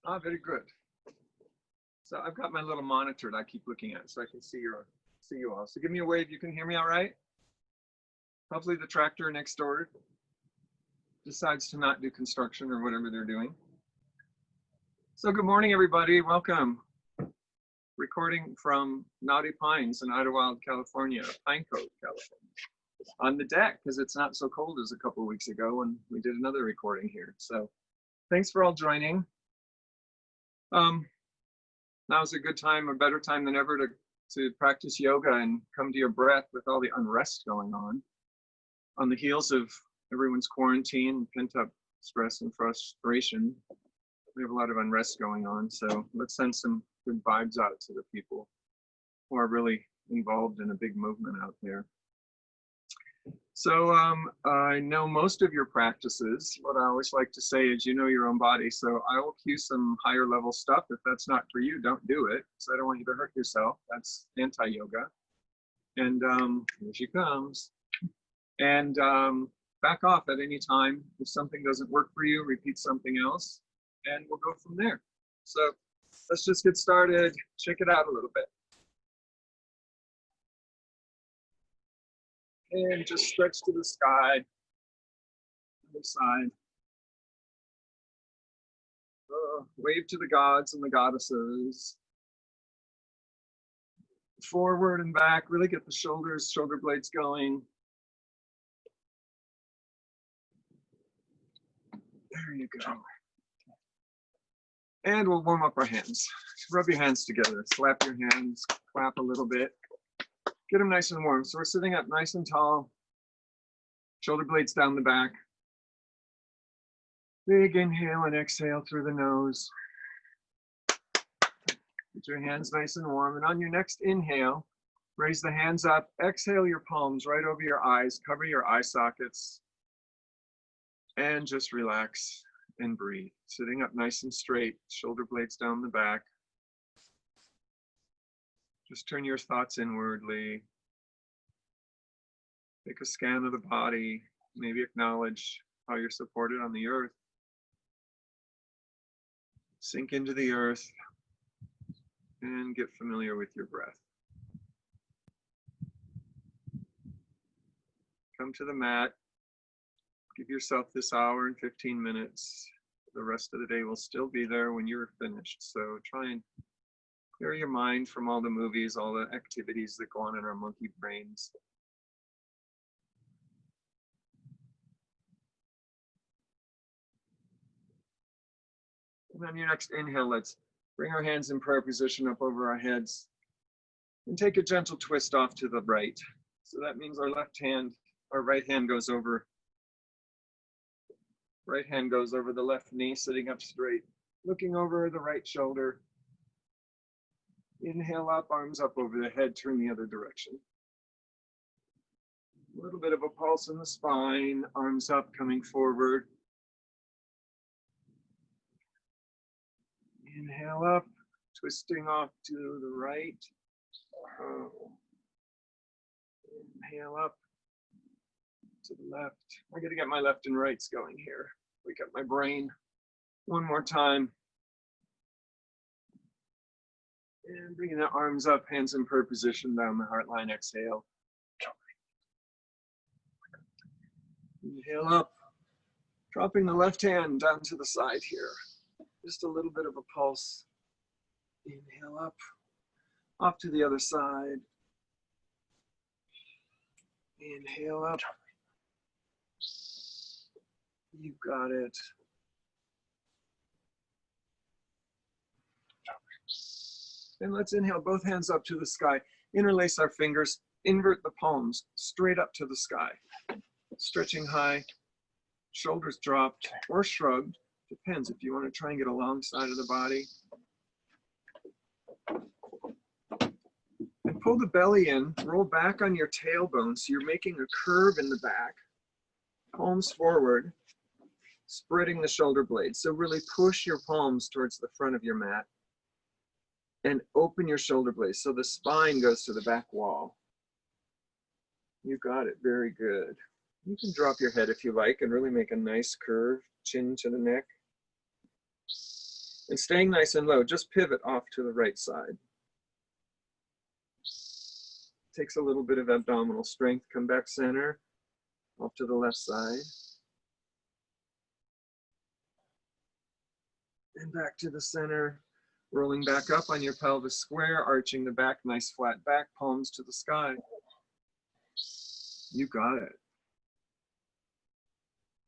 Ah, very good. So I've got my little monitor that I keep looking at so I can see you all. So give me a wave. You can hear me all right? Hopefully the tractor next door decides to not do construction or whatever they're doing. So good morning, everybody. Welcome. Recording from Naughty Pines in Idlewild, California, Pine Cove, California. On the deck, because it's not so cold as a couple of weeks ago when we did another recording here. So thanks for all joining. Now's a good time, a better time than ever to practice yoga and come to your breath with all the unrest going on. On the heels of everyone's quarantine, pent-up stress and frustration, we have a lot of unrest going on. So let's send some good vibes out to the people who are really involved in a big movement out there. So I know most of your practices. What I always like to say is you know your own body. So I will cue some higher level stuff. If that's not for you, don't do it. So I don't want you to hurt yourself. That's anti-yoga. And here she comes. And back off at any time. If something doesn't work for you, repeat something else. And we'll go from there. So let's just get started. Check it out a little bit. And just stretch to the sky, other side. Wave to the gods and the goddesses. Forward and back, really get the shoulders, shoulder blades going. There you go. And we'll warm up our hands. Rub your hands together, slap your hands, clap a little bit. Get them nice and warm. So we're sitting up nice and tall, shoulder blades down the back. Big inhale and exhale through the nose. Get your hands nice and warm. And on your next inhale, raise the hands up. Exhale your palms right over your eyes. Cover your eye sockets. And just relax and breathe. Sitting up nice and straight, shoulder blades down the back. Just turn your thoughts inwardly. Take a scan of the body. Maybe acknowledge how you're supported on the earth. Sink into the earth and get familiar with your breath. Come to the mat. Give yourself this hour and 15 minutes. The rest of the day will still be there when you're finished. So try and clear your mind from all the movies, all the activities that go on in our monkey brains. And on your next inhale, let's bring our hands in prayer position up over our heads and take a gentle twist off to the right. So that means our right hand goes over the left knee, sitting up straight, looking over the right shoulder. Inhale up, arms up over the head, turn the other direction. A little bit of a pulse in the spine, arms up, coming forward. Inhale up, twisting off to the right. Inhale up to the left. I got to get my left and rights going here. Wake up my brain. One more time. And bringing the arms up, hands in prayer position down the heart line. Exhale. Inhale up. Dropping the left hand down to the side here. Just a little bit of a pulse. Inhale up. Off to the other side. Inhale up. You got it. And let's inhale, both hands up to the sky. Interlace our fingers, invert the palms, straight up to the sky. Stretching high, shoulders dropped or shrugged. Depends if you want to try and get a long side of the body. And pull the belly in, roll back on your tailbone so you're making a curve in the back. Palms forward, spreading the shoulder blades. So really push your palms towards the front of your mat. And open your shoulder blades so the spine goes to the back wall. You got it, very good. You can drop your head if you like and really make a nice curve, chin to the neck. And staying nice and low, just pivot off to the right side. Takes a little bit of abdominal strength. Come back center, off to the left side. And back to the center, rolling back up on your pelvis square, arching the back, nice flat back, palms to the sky. You got it.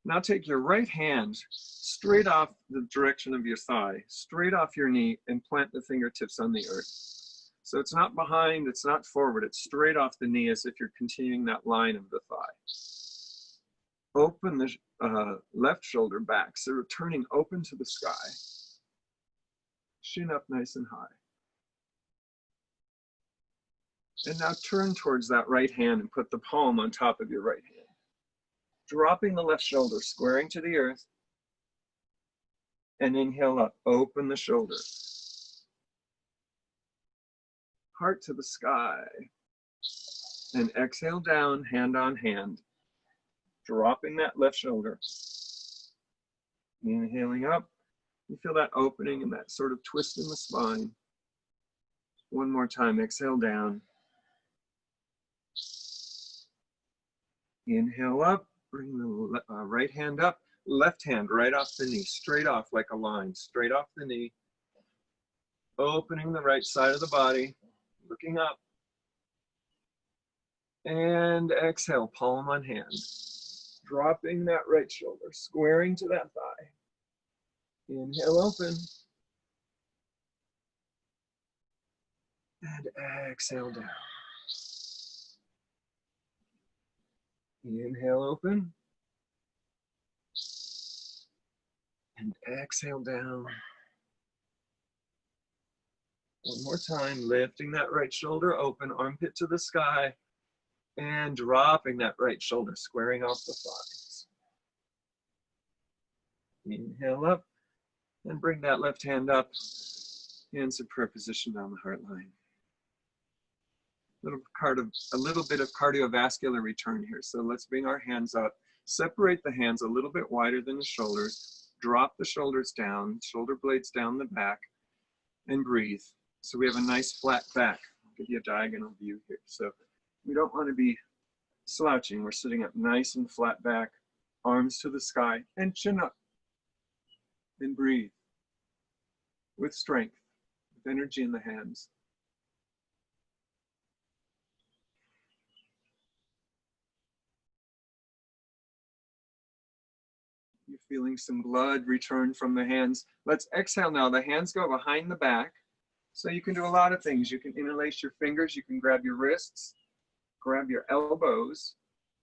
Now take your right hand straight off the direction of your thigh, straight off your knee, and plant the fingertips on the earth. So it's not behind, it's not forward, it's straight off the knee as if you're continuing that line of the thigh. Open the left shoulder back, so returning open to the sky. Shin up nice and high. And now turn towards that right hand and put the palm on top of your right hand. Dropping the left shoulder, squaring to the earth. And inhale up, open the shoulder. Heart to the sky. And exhale down, hand on hand. Dropping that left shoulder. Inhaling up. You feel that opening and that sort of twist in the spine. One more time, exhale down. Inhale up, bring the right hand up, left hand right off the knee, straight off like a line, straight off the knee. Opening the right side of the body, looking up. And exhale, palm on hand. Dropping that right shoulder, squaring to that thigh. Inhale, open. And exhale down. Inhale, open. And exhale down. One more time, lifting that right shoulder open, armpit to the sky, and dropping that right shoulder, squaring off the thighs. Inhale up, and bring that left hand up, hands to prayer position down the heart line. A little bit of cardiovascular return here. So let's bring our hands up, separate the hands a little bit wider than the shoulders, drop the shoulders down, shoulder blades down the back, and breathe. So we have a nice flat back. I'll give you a diagonal view here. So we don't want to be slouching. We're sitting up nice and flat back, arms to the sky, and chin up. And breathe with strength, with energy in the hands. You're feeling some blood return from the hands. Let's exhale now. The hands go behind the back. So you can do a lot of things. You can interlace your fingers. You can grab your wrists, grab your elbows.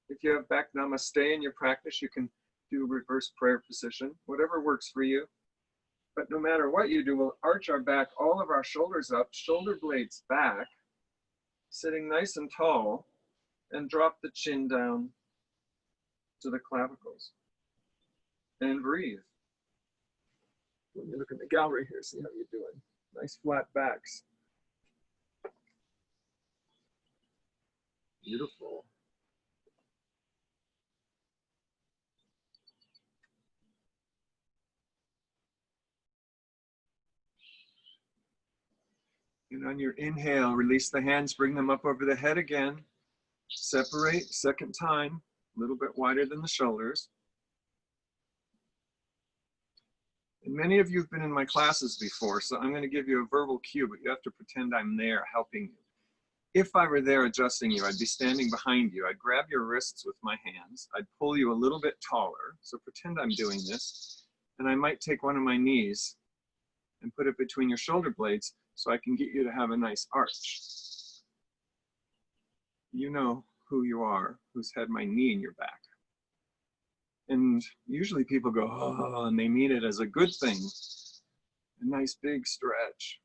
If you have back namaste in your practice, you can do reverse prayer position, whatever works for you. But no matter what you do, we'll arch our back, all of our shoulders up, shoulder blades back, sitting nice and tall, and drop the chin down to the clavicles. And breathe. Let me look in the gallery here, see how you're doing. Nice flat backs. Beautiful. And on your inhale, release the hands, bring them up over the head again. Separate, second time, a little bit wider than the shoulders. And many of you have been in my classes before, so I'm going to give you a verbal cue, but you have to pretend I'm there helping you. If I were there adjusting you, I'd be standing behind you. I'd grab your wrists with my hands. I'd pull you a little bit taller, so pretend I'm doing this. And I might take one of my knees and put it between your shoulder blades so I can get you to have a nice arch. You know who you are, who's had my knee in your back. And usually people go, oh, and they mean it as a good thing. A nice big stretch.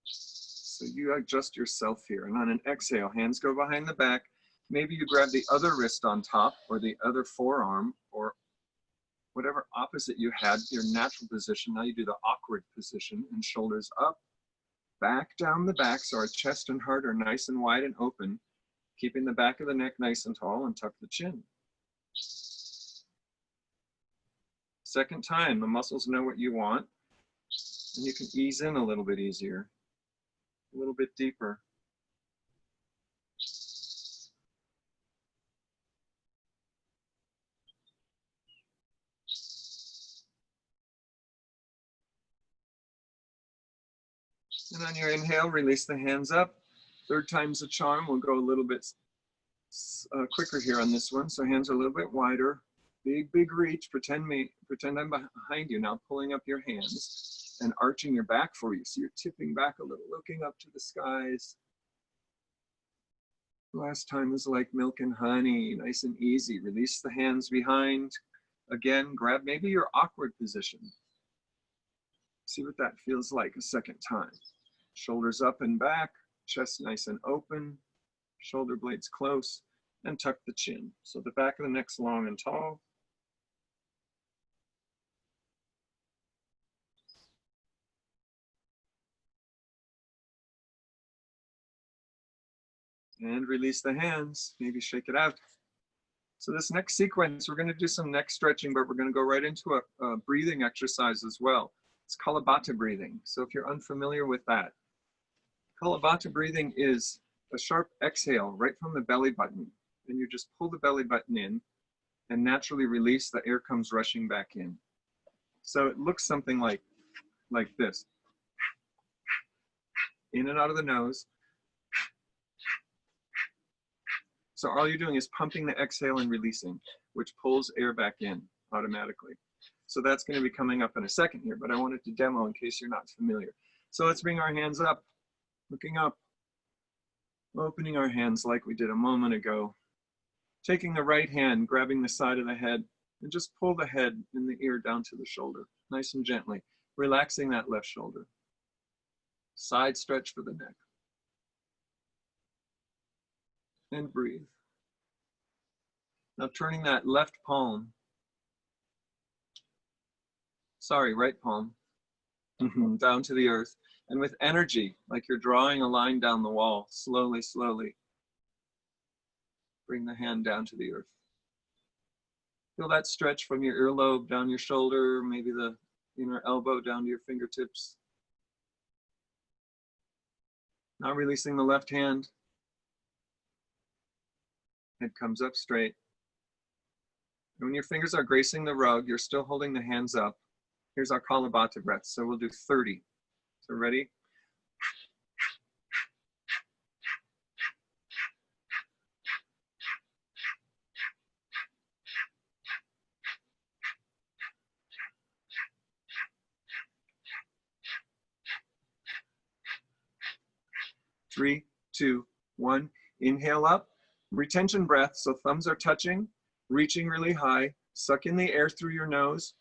So you adjust yourself here. And on an exhale, hands go behind the back. Maybe you grab the other wrist on top or the other forearm or whatever opposite you had, your natural position. Now you do the awkward position and shoulders up, back down the back. So our chest and heart are nice and wide and open, keeping the back of the neck nice and tall and tuck the chin. Second time, the muscles know what you want, and you can ease in a little bit easier, a little bit deeper. And on your inhale, release the hands up. Third time's a charm. We'll go a little bit quicker here on this one. So hands are a little bit wider. Big, big reach. Pretend I'm behind you now, pulling up your hands and arching your back for you. So you're tipping back a little, looking up to the skies. Last time was like milk and honey, nice and easy. Release the hands behind. Again, grab maybe your awkward position. See what that feels like a second time. Shoulders up and back, chest nice and open, shoulder blades close, and tuck the chin. So the back of the neck's long and tall. And release the hands, maybe shake it out. So this next sequence, we're gonna do some neck stretching, but we're gonna go right into a breathing exercise as well. It's Kapalabhati breathing. So if you're unfamiliar with that, Kapalabhati breathing is a sharp exhale right from the belly button. And you just pull the belly button in and naturally release, the air comes rushing back in. So it looks something like this. In and out of the nose. So all you're doing is pumping the exhale and releasing, which pulls air back in automatically. So that's going to be coming up in a second here, but I wanted to demo in case you're not familiar. So let's bring our hands up, looking up, opening our hands like we did a moment ago. Taking the right hand, grabbing the side of the head, and just pull the head and the ear down to the shoulder, nice and gently, relaxing that left shoulder. Side stretch for the neck. And breathe. Now turning that left palm, right palm, down to the earth. And with energy, like you're drawing a line down the wall, slowly, slowly, bring the hand down to the earth. Feel that stretch from your earlobe down your shoulder, maybe the inner elbow down to your fingertips. Now releasing the left hand. Head comes up straight. And when your fingers are gracing the rug, you're still holding the hands up. Here's our Kapalabhati breath. So we'll do 30. So ready? Three, two, one. Inhale up. Retention breath. So thumbs are touching, reaching really high. Suck in the air through your nose.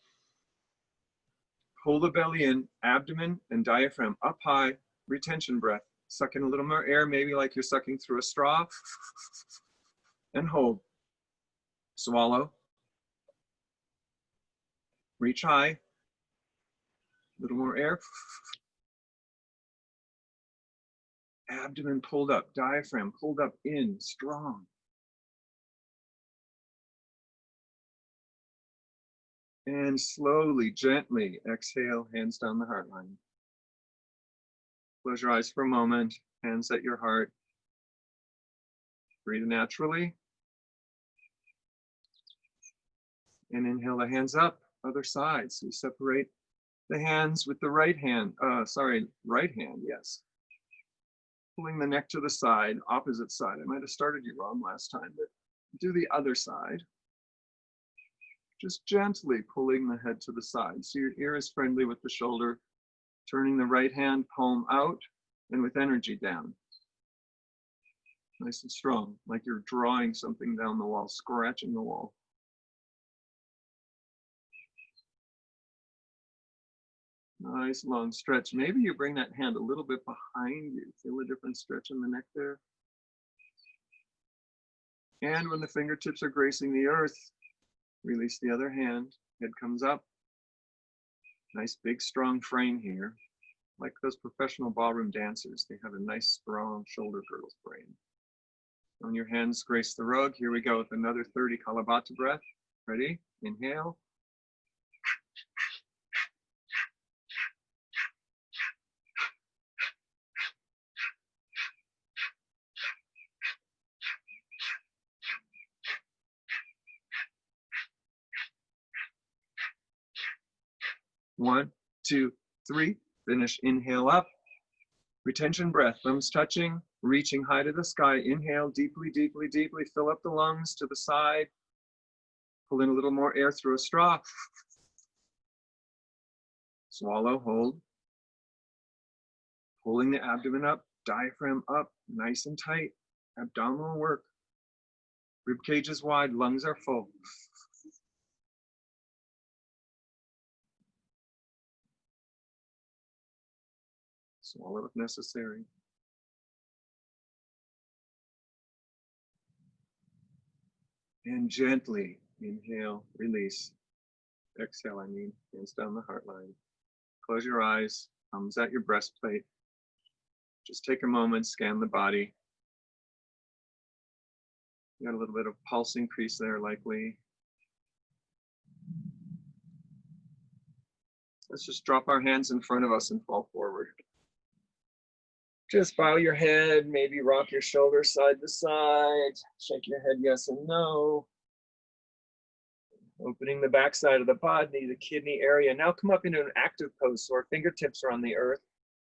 Pull the belly in, abdomen and diaphragm up high. Retention breath. Suck in a little more air, maybe like you're sucking through a straw. And hold. Swallow. Reach high. A little more air. Abdomen pulled up, diaphragm pulled up in, strong. And slowly, gently exhale, hands down the heart line. Close your eyes for a moment, hands at your heart. Breathe naturally. And inhale the hands up, other side. So you separate the hands with the right hand, right hand, yes. Pulling the neck to the side, opposite side. I might have started you wrong last time, but do the other side. Just gently pulling the head to the side. So your ear is friendly with the shoulder, turning the right hand palm out and with energy down. Nice and strong, like you're drawing something down the wall, scratching the wall. Nice long stretch. Maybe you bring that hand a little bit behind you. Feel a different stretch in the neck there. And when the fingertips are gracing the earth, release the other hand. Head comes up. Nice big strong frame here. Like those professional ballroom dancers, they have a nice strong shoulder girdle frame. When your hands grace the rug, here we go with another 30 Kapalabhati breath. Ready? Inhale. 1, 2, 3. Finish. Inhale up. Retention breath. Thumbs touching. Reaching high to the sky. Inhale deeply, deeply, deeply. Fill up the lungs to the side. Pull in a little more air through a straw. Swallow. Hold. Pulling the abdomen up. Diaphragm up. Nice and tight. Abdominal work. Rib cage is wide. Lungs are full. Swallow if necessary. And gently inhale, release. Exhale, I mean, hands down the heart line. Close your eyes, thumbs at your breastplate. Just take a moment, scan the body. You got a little bit of pulse increase there, likely. Let's just drop our hands in front of us and fall forward. Just bow your head, maybe rock your shoulders side to side, shake your head yes and no. Opening the backside of the body, the kidney area. Now come up into an active pose, so our fingertips are on the earth,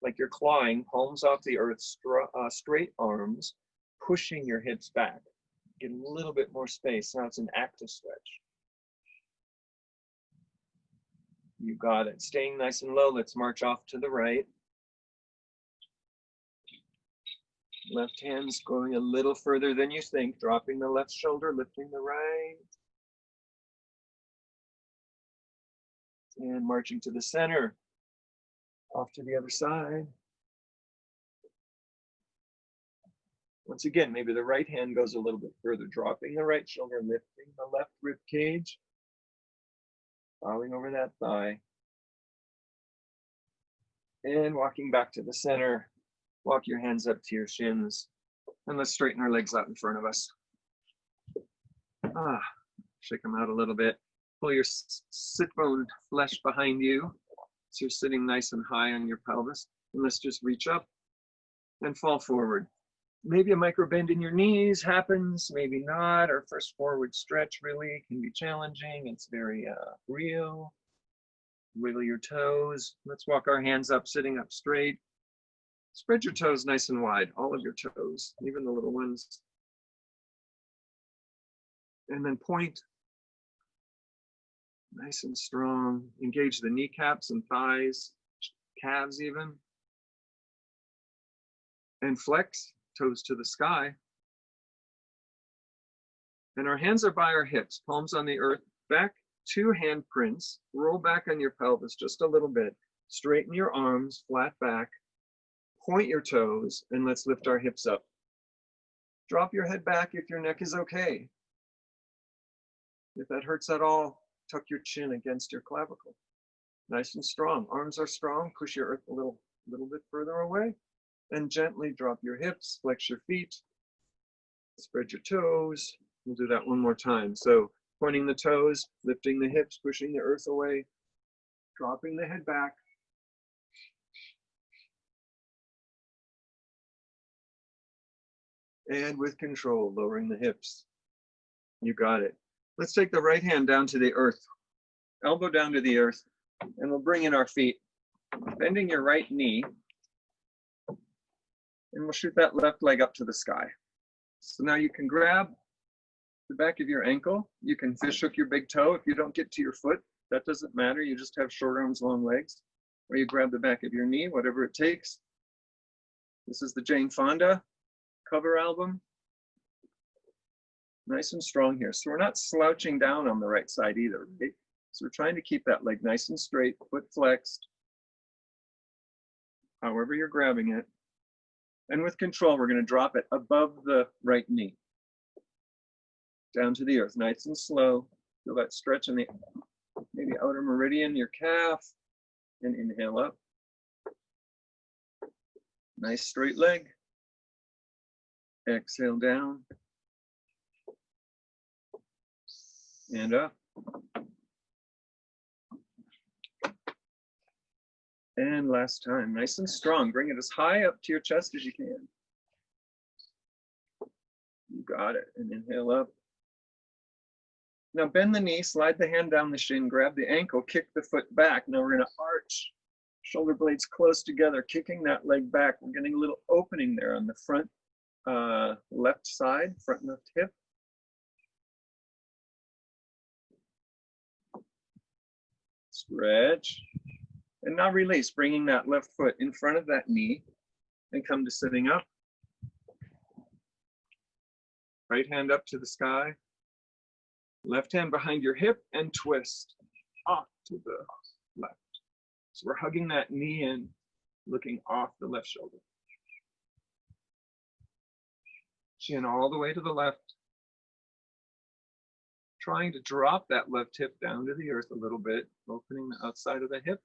like you're clawing, palms off the earth, straight arms, pushing your hips back. Get a little bit more space. Now it's an active stretch. You got it. Staying nice and low, let's march off to the right. Left hand's going a little further than you think, dropping the left shoulder, lifting the right. And marching to the center. Off to the other side. Once again, maybe the right hand goes a little bit further, dropping the right shoulder, lifting the left rib cage. Bowing over that thigh. And walking back to the center. Walk your hands up to your shins. And let's straighten our legs out in front of us. Shake them out a little bit. Pull your sit bone flesh behind you. So you're sitting nice and high on your pelvis. And let's just reach up and fall forward. Maybe a micro bend in your knees happens, maybe not. Our first forward stretch really can be challenging. It's very real. Wiggle your toes. Let's walk our hands up, sitting up straight. Spread your toes nice and wide, all of your toes, even the little ones. And then point. Nice and strong. Engage the kneecaps and thighs, calves even. And flex, toes to the sky. And our hands are by our hips, palms on the earth, back 2 handprints. Roll back on your pelvis just a little bit. Straighten your arms, flat back. Point your toes, and let's lift our hips up. Drop your head back if your neck is okay. If that hurts at all, tuck your chin against your clavicle. Nice and strong. Arms are strong. Push your earth a little bit further away. And gently drop your hips, flex your feet. Spread your toes. We'll do that one more time. So pointing the toes, lifting the hips, pushing the earth away, dropping the head back. And with control, lowering the hips. You got it. Let's take the right hand down to the earth, elbow down to the earth, and we'll bring in our feet, bending your right knee, and we'll shoot that left leg up to the sky. So now you can grab the back of your ankle. You can fish hook your big toe. If you don't get to your foot, that doesn't matter. You just have short arms, long legs. Or you grab the back of your knee, whatever it takes. This is the Jane Fonda cover album. Nice and strong here. So we're not slouching down on the right side either, right? So we're trying to keep that leg nice and straight, foot flexed, however you're grabbing it. And with control, we're going to drop it above the right knee, down to the earth, nice and slow. Feel that stretch in the maybe outer meridian, your calf, and inhale up. Nice straight leg. Exhale down. And up. And last time, nice and strong. Bring it as high up to your chest as you can. You got it. And inhale up. Now bend the knee, slide the hand down the shin, grab the ankle, kick the foot back. Now we're gonna arch, shoulder blades close together, kicking that leg back. We're getting a little opening there on the front left side, front left hip. Stretch. And now release, bringing that left foot in front of that knee and come to sitting up. Right hand up to the sky. Left hand behind your hip and twist off to the left. So we're hugging that knee in, looking off the left shoulder. Chin all the way to the left. Trying to drop that left hip down to the earth a little bit, opening the outside of the hip.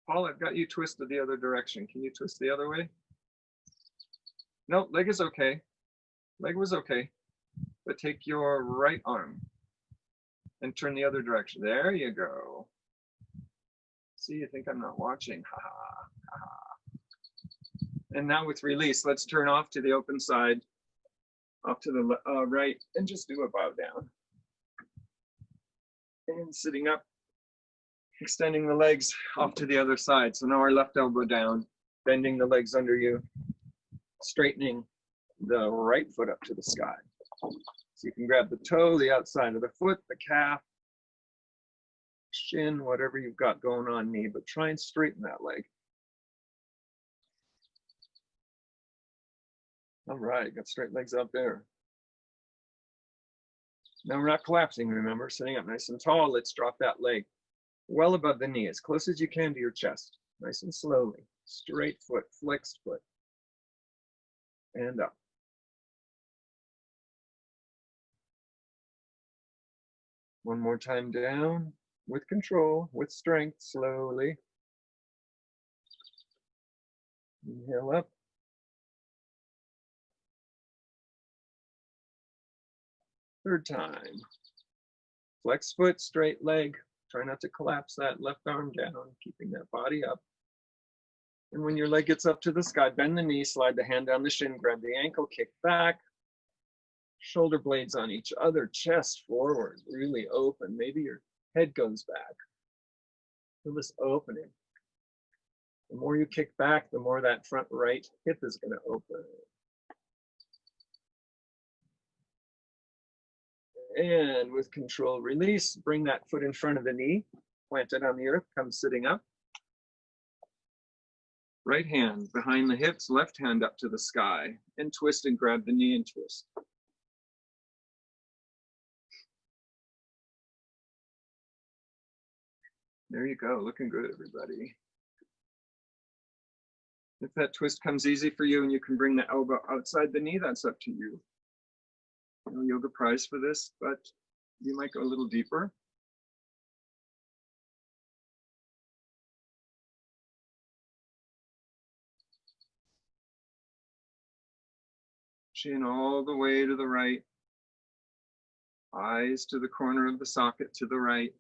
Paul, I've got you twisted the other direction. Can you twist the other way? No, leg is okay. Leg was okay. But take your right arm and turn the other direction. There you go. See, you think I'm not watching. Ha ha, ha ha. And now with release, let's turn off to the open side, off to the right, and just do a bow down. And sitting up. Extending the legs off to the other side. So now our left elbow down, bending the legs under you, straightening the right foot up to the sky. So you can grab the toe, the outside of the foot, the calf, shin, whatever you've got going on knee, but try and straighten that leg. All right, got straight legs out there. Now we're not collapsing, remember, sitting up nice and tall. Let's drop that leg well above the knee, as close as you can to your chest. Nice and slowly. Straight foot, flexed foot. And up. One more time down, with control, with strength, slowly. Inhale up. Third time. Flex foot, straight leg. Try not to collapse that left arm down, keeping that body up. And when your leg gets up to the sky, bend the knee, slide the hand down the shin, grab the ankle, kick back. Shoulder blades on each other, chest forward, really open. Maybe your head goes back. Feel this opening. The more you kick back, the more that front right hip is going to open. And with control, release, bring that foot in front of the knee, plant it on the earth, come sitting up. Right hand behind the hips, left hand up to the sky, and twist and grab the knee and twist. There you go, looking good, everybody. If that twist comes easy for you and you can bring the elbow outside the knee, that's up to you. No yoga prize for this, but you might go a little deeper. Chin all the way to the right. Eyes to the corner of the socket to the right.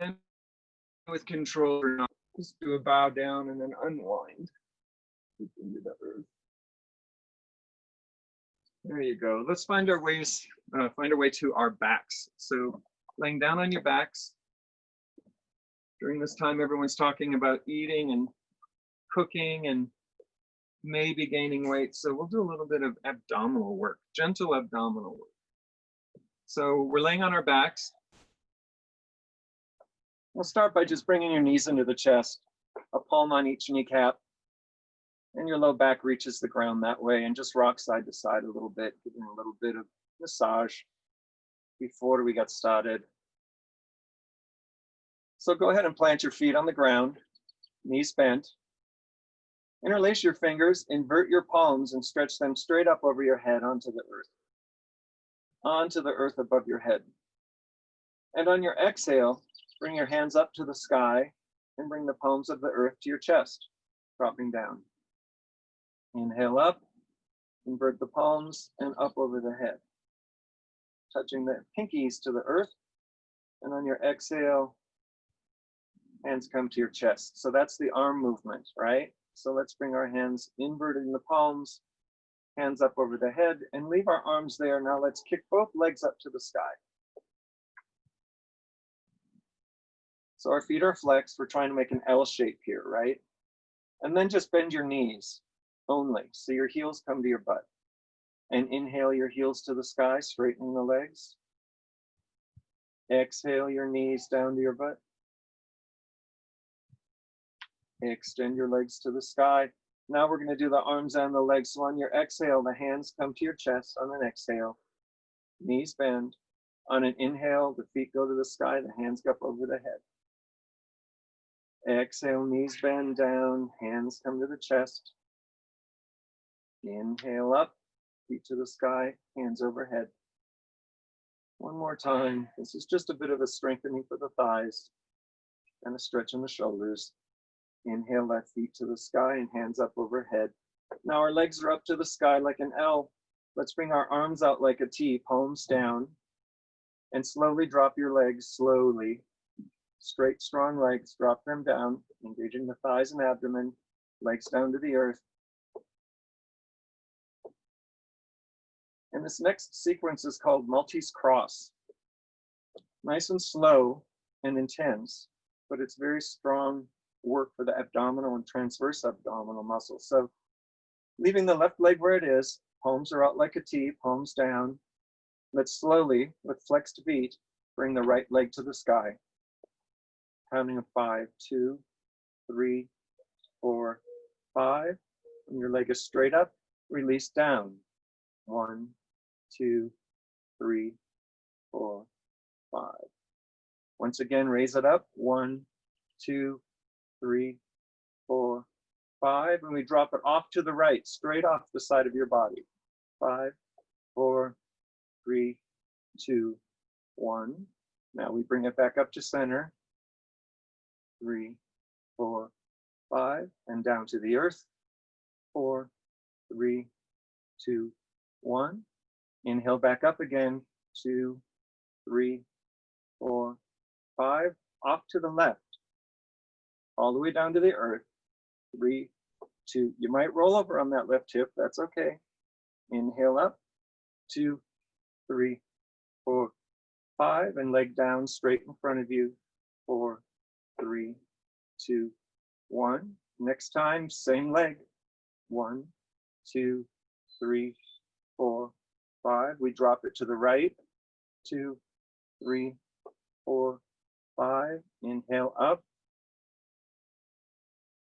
And with control, just do a bow down and then unwind into the earth. There you go. Let's find our ways, find our way to our backs. So laying down on your backs. During this time, everyone's talking about eating and cooking and maybe gaining weight. So we'll do a little bit of abdominal work, gentle abdominal work. So we're laying on our backs. We'll start by just bringing your knees into the chest, a palm on each kneecap, and your low back reaches the ground that way, and just rock side to side a little bit, giving a little bit of massage before we got started. So go ahead and plant your feet on the ground, knees bent. Interlace your fingers, invert your palms, and stretch them straight up over your head onto the earth above your head. And on your exhale, bring your hands up to the sky and bring the palms of the earth to your chest, dropping down. Inhale up, invert the palms and up over the head, touching the pinkies to the earth. And on your exhale, hands come to your chest. So that's the arm movement, right? So let's bring our hands inverted in the palms, hands up over the head, and leave our arms there. Now let's kick both legs up to the sky. So our feet are flexed. We're trying to make an L shape here, right? And then just bend your knees only. So your heels come to your butt. And inhale your heels to the sky, straightening the legs. Exhale your knees down to your butt. Extend your legs to the sky. Now we're going to do the arms and the legs. So on your exhale, the hands come to your chest. On an exhale, knees bend. On an inhale, the feet go to the sky, the hands go up over the head. Exhale, knees bend down, hands come to the chest. Inhale up, feet to the sky, hands overhead. One more time. This is just a bit of a strengthening for the thighs and a stretch in the shoulders. Inhale, left feet to the sky and hands up overhead. Now our legs are up to the sky like an L. Let's bring our arms out like a T, palms down, and slowly drop your legs, slowly. Straight, strong legs, drop them down, engaging the thighs and abdomen, legs down to the earth. And this next sequence is called Maltese cross. Nice and slow and intense, but it's very strong work for the abdominal and transverse abdominal muscles. So leaving the left leg where it is, palms are out like a T, palms down. Let's slowly, with flexed feet, bring the right leg to the sky. Counting of 5, 2, 3, 4, 5. When your leg is straight up, release down. 1, 2, 3, 4, 5. Once again, raise it up. 1, 2, 3, 4, 5. And we drop it off to the right, straight off the side of your body. 5, 4, 3, 2, 1. Now we bring it back up to center. 3, 4, 5, and down to the earth. 4, 3, 2, 1. Inhale back up again. 2, 3, 4, 5. Off to the left. All the way down to the earth. 3, 2. You might roll over on that left hip. That's okay. Inhale up. 2, 3, 4, 5. And leg down straight in front of you. 4, 3, 2, 1. Next time, same leg. 1, 2, 3, 4, 5. We drop it to the right. 2, 3, 4, 5. Inhale up.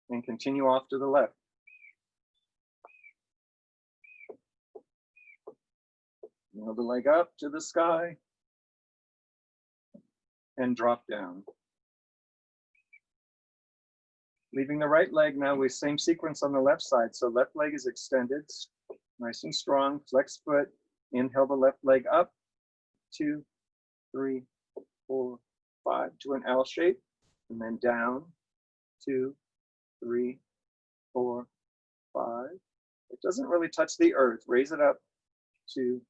And continue off to the left. Nail the leg up to the sky. And drop down. Leaving the right leg now with same sequence on the left side. So left leg is extended, nice and strong, flex foot. Inhale the left leg up, 2, 3, 4, 5, to an L shape, and then down, 2, 3, 4, 5. It doesn't really touch the earth. Raise it up, 2,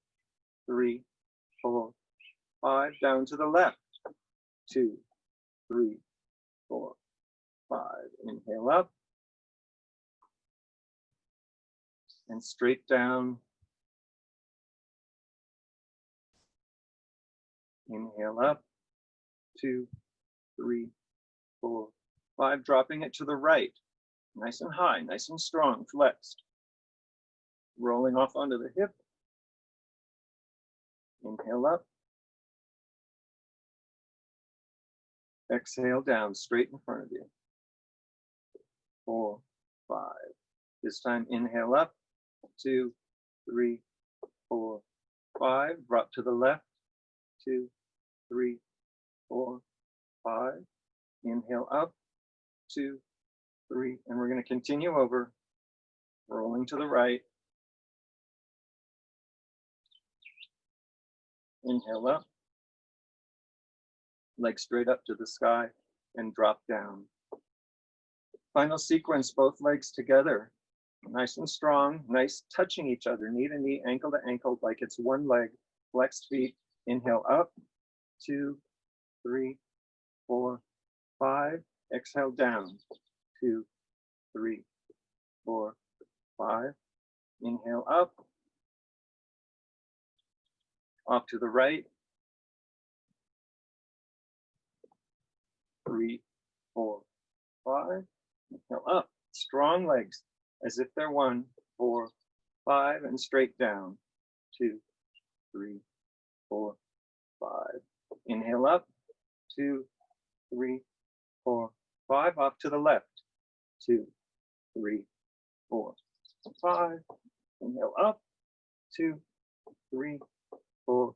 3, 4, 5, down to the left, 2, 3, 4, 5. Inhale up. And straight down. Inhale up. 2, 3, 4, 5. Dropping it to the right. Nice and high, nice and strong, flexed. Rolling off onto the hip. Inhale up. Exhale down, straight in front of you. 4, 5. This time, inhale up. 2, 3, 4, 5. Drop to the left. 2, 3, 4, 5. Inhale up. 2, 3. And we're going to continue over. Rolling to the right. Inhale up. Leg straight up to the sky and drop down. Final sequence, both legs together. Nice and strong, nice touching each other, knee to knee, ankle to ankle, like it's one leg, flexed feet. Inhale up, 2, 3, 4, 5. Exhale down, 2, 3, 4, 5. Inhale up, off to the right, 3, 4, 5. Inhale up, strong legs as if they're 1, 4, 5, and straight down, 2, 3, 4, 5. Inhale up, 2, 3, 4, 5. Off to the left, 2, 3, 4, 5. Inhale up, 2, 3, 4,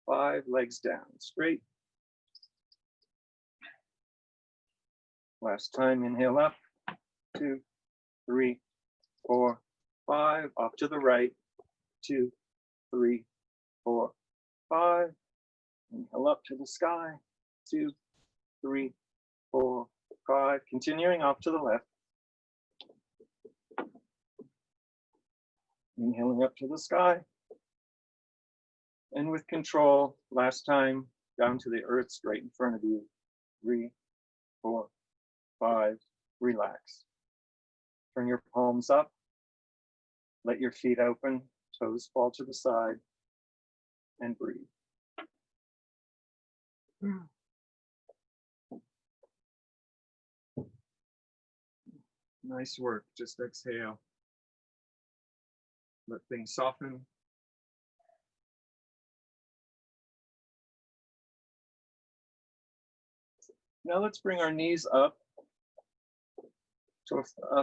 5. Legs down, straight. Last time, inhale up, 2, 3, 4, 5. Off to the right, 2, 3, 4, 5. Inhale up to the sky, 2, 3, 4, 5. Continuing off to the left. Inhaling up to the sky. And with control, last time, down to the earth, straight in front of you. 3, 4, 5. Relax. Turn your palms up. Let your feet open, toes fall to the side, and breathe. Nice work. Just exhale. Let things soften. Now let's bring our knees up.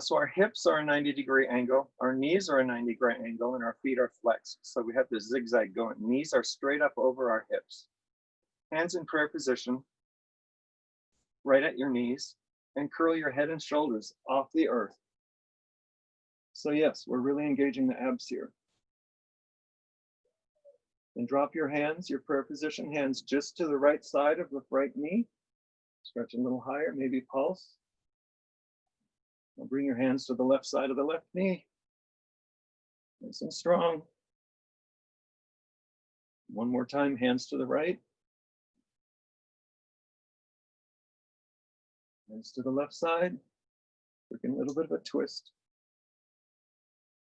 So our hips are a 90-degree angle, our knees are a 90-degree angle, and our feet are flexed. So we have this zigzag going. Knees are straight up over our hips. Hands in prayer position, right at your knees, and curl your head and shoulders off the earth. So yes, we're really engaging the abs here. And drop your hands, your prayer position hands, just to the right side of the right knee. Stretch a little higher, maybe pulse. Now bring your hands to the left side of the left knee. Nice and strong. One more time, hands to the right. Hands to the left side. Working a little bit of a twist.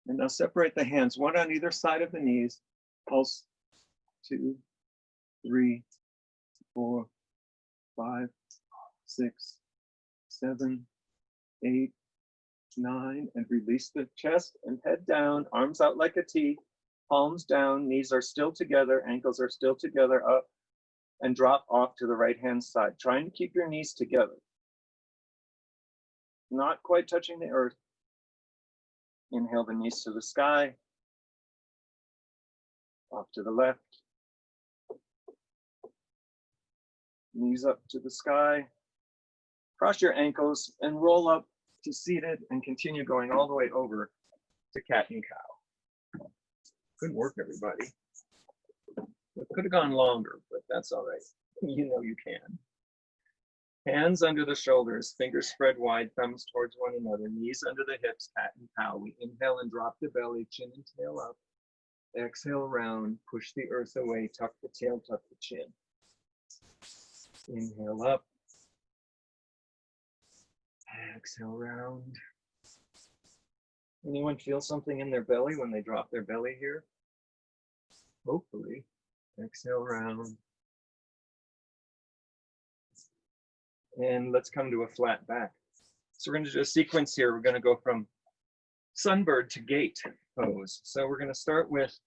And now separate the hands, one on either side of the knees. Pulse, 2, 3, 4, 5, 6, 7, 8, 9, and release the chest and head down, arms out like a T, palms down, knees are still together, ankles are still together, up, and drop off to the right-hand side, trying to keep your knees together. Not quite touching the earth. Inhale the knees to the sky, off to the left, knees up to the sky, cross your ankles and roll up to seated and continue going all the way over to cat and cow. Good work, everybody. It could have gone longer, but that's all right. You know you can. Hands under the shoulders, fingers spread wide, thumbs towards one another, knees under the hips, cat and cow. We inhale and drop the belly, chin and tail up. Exhale round, push the earth away, tuck the tail, tuck the chin. Inhale up. Exhale round. Anyone feel something in their belly when they drop their belly here? Hopefully. Exhale round. And let's come to a flat back. So we're going to do a sequence here. We're going to go from sunbird to gate pose. So we're going to start with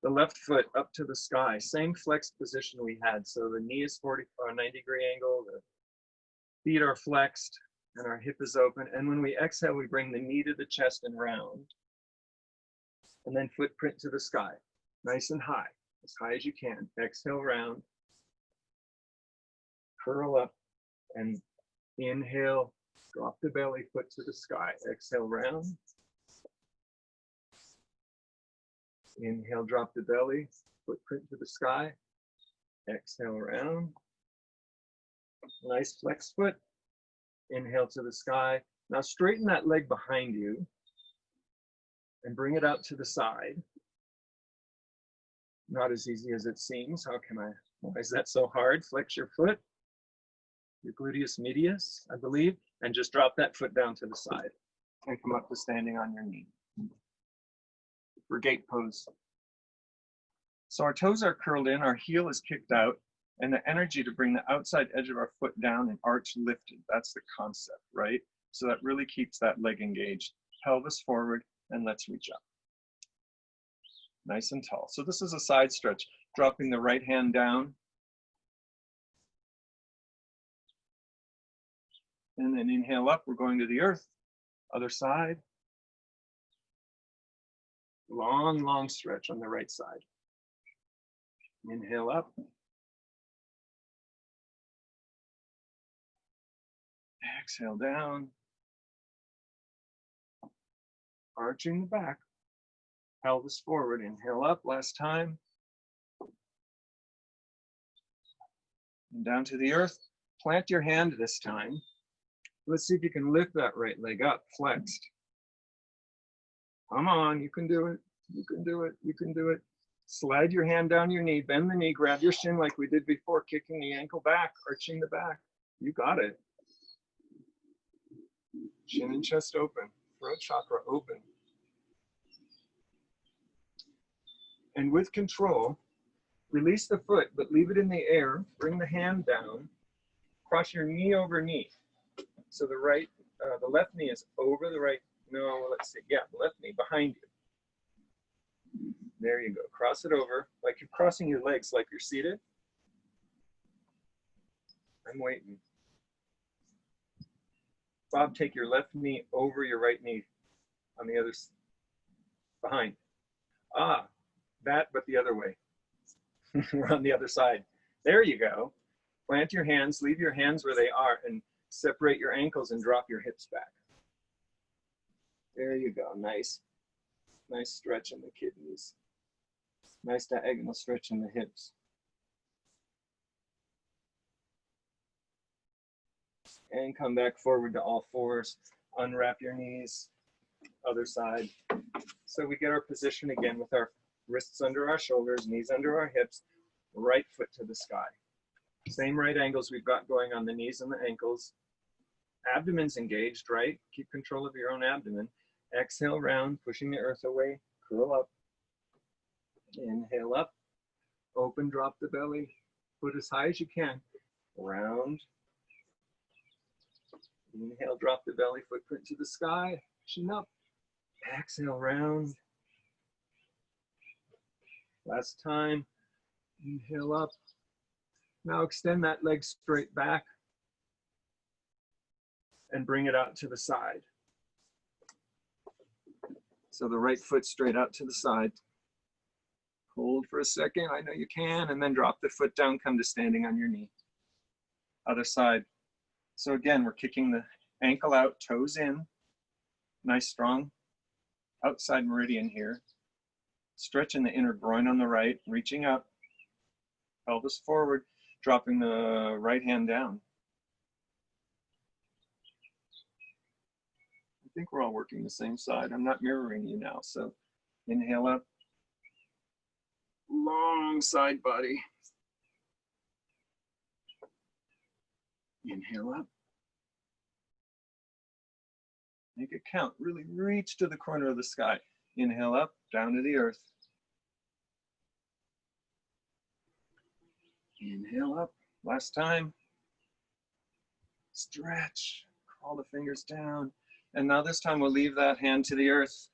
the left foot up to the sky, same flexed position we had. So the knee is 90-degree angle, the feet are flexed, and our hip is open. And when we exhale, we bring the knee to the chest and round. And then footprint to the sky, nice and high as you can. Exhale round, curl up, and inhale, drop the belly, foot to the sky. Exhale round. Inhale, drop the belly, footprint to the sky. Exhale round. Nice flex foot. Inhale to the sky. Now straighten that leg behind you and bring it out to the side. Not as easy as it seems. Why is that so hard? Flex your foot, your gluteus medius, I believe, and just drop that foot down to the side and come up to standing on your knee. For gate pose. So our toes are curled in, our heel is kicked out, and the energy to bring the outside edge of our foot down and arch lifted. That's the concept, right? So that really keeps that leg engaged. Pelvis forward, and let's reach up. Nice and tall. So this is a side stretch, dropping the right hand down. And then inhale up, we're going to the earth. Other side. Long, long stretch on the right side. Inhale up. Exhale down. Arching the back. Pelvis forward. Inhale up, last time. And down to the earth. Plant your hand this time. Let's see if you can lift that right leg up, flexed. Come on, you can do it. You can do it. You can do it. Slide your hand down your knee, bend the knee, grab your shin like we did before, kicking the ankle back, arching the back. You got it. Chin and chest open, throat chakra open. And with control, release the foot, but leave it in the air. Bring the hand down, cross your knee over knee. So the left knee is over the right. No, let's see. Yeah, the left knee behind you. There you go. Cross it over like you're crossing your legs like you're seated. I'm waiting. Bob, take your left knee over your right knee on the other behind. That, but the other way. We're on the other side. There you go. Plant your hands, leave your hands where they are, and separate your ankles and drop your hips back. There you go. Nice. Nice stretch in the kidneys. Nice diagonal stretch in the hips. And come back forward to all fours. Unwrap your knees. Other side. So we get our position again with our wrists under our shoulders, knees under our hips, right foot to the sky. Same right angles we've got going on the knees and the ankles. Abdomen's engaged, right? Keep control of your own abdomen. Exhale round, pushing the earth away. Curl up. Inhale up. Open, drop the belly. Foot as high as you can. Round. Inhale, drop the belly, footprint to the sky. Chin up. Exhale, round. Last time. Inhale up. Now extend that leg straight back and bring it out to the side. So the right foot straight out to the side. Hold for a second, I know you can, and then drop the foot down, come to standing on your knee. Other side. So again, we're kicking the ankle out, toes in. Nice strong outside meridian here. Stretching the inner groin on the right, reaching up. Pelvis forward, dropping the right hand down. I think we're all working the same side. I'm not mirroring you now, so inhale up. Long side body. Inhale up. Make it count. Really reach to the corner of the sky. Inhale up, down to the earth. Inhale up. Last time. Stretch. Crawl the fingers down. And now this time we'll leave that hand to the earth.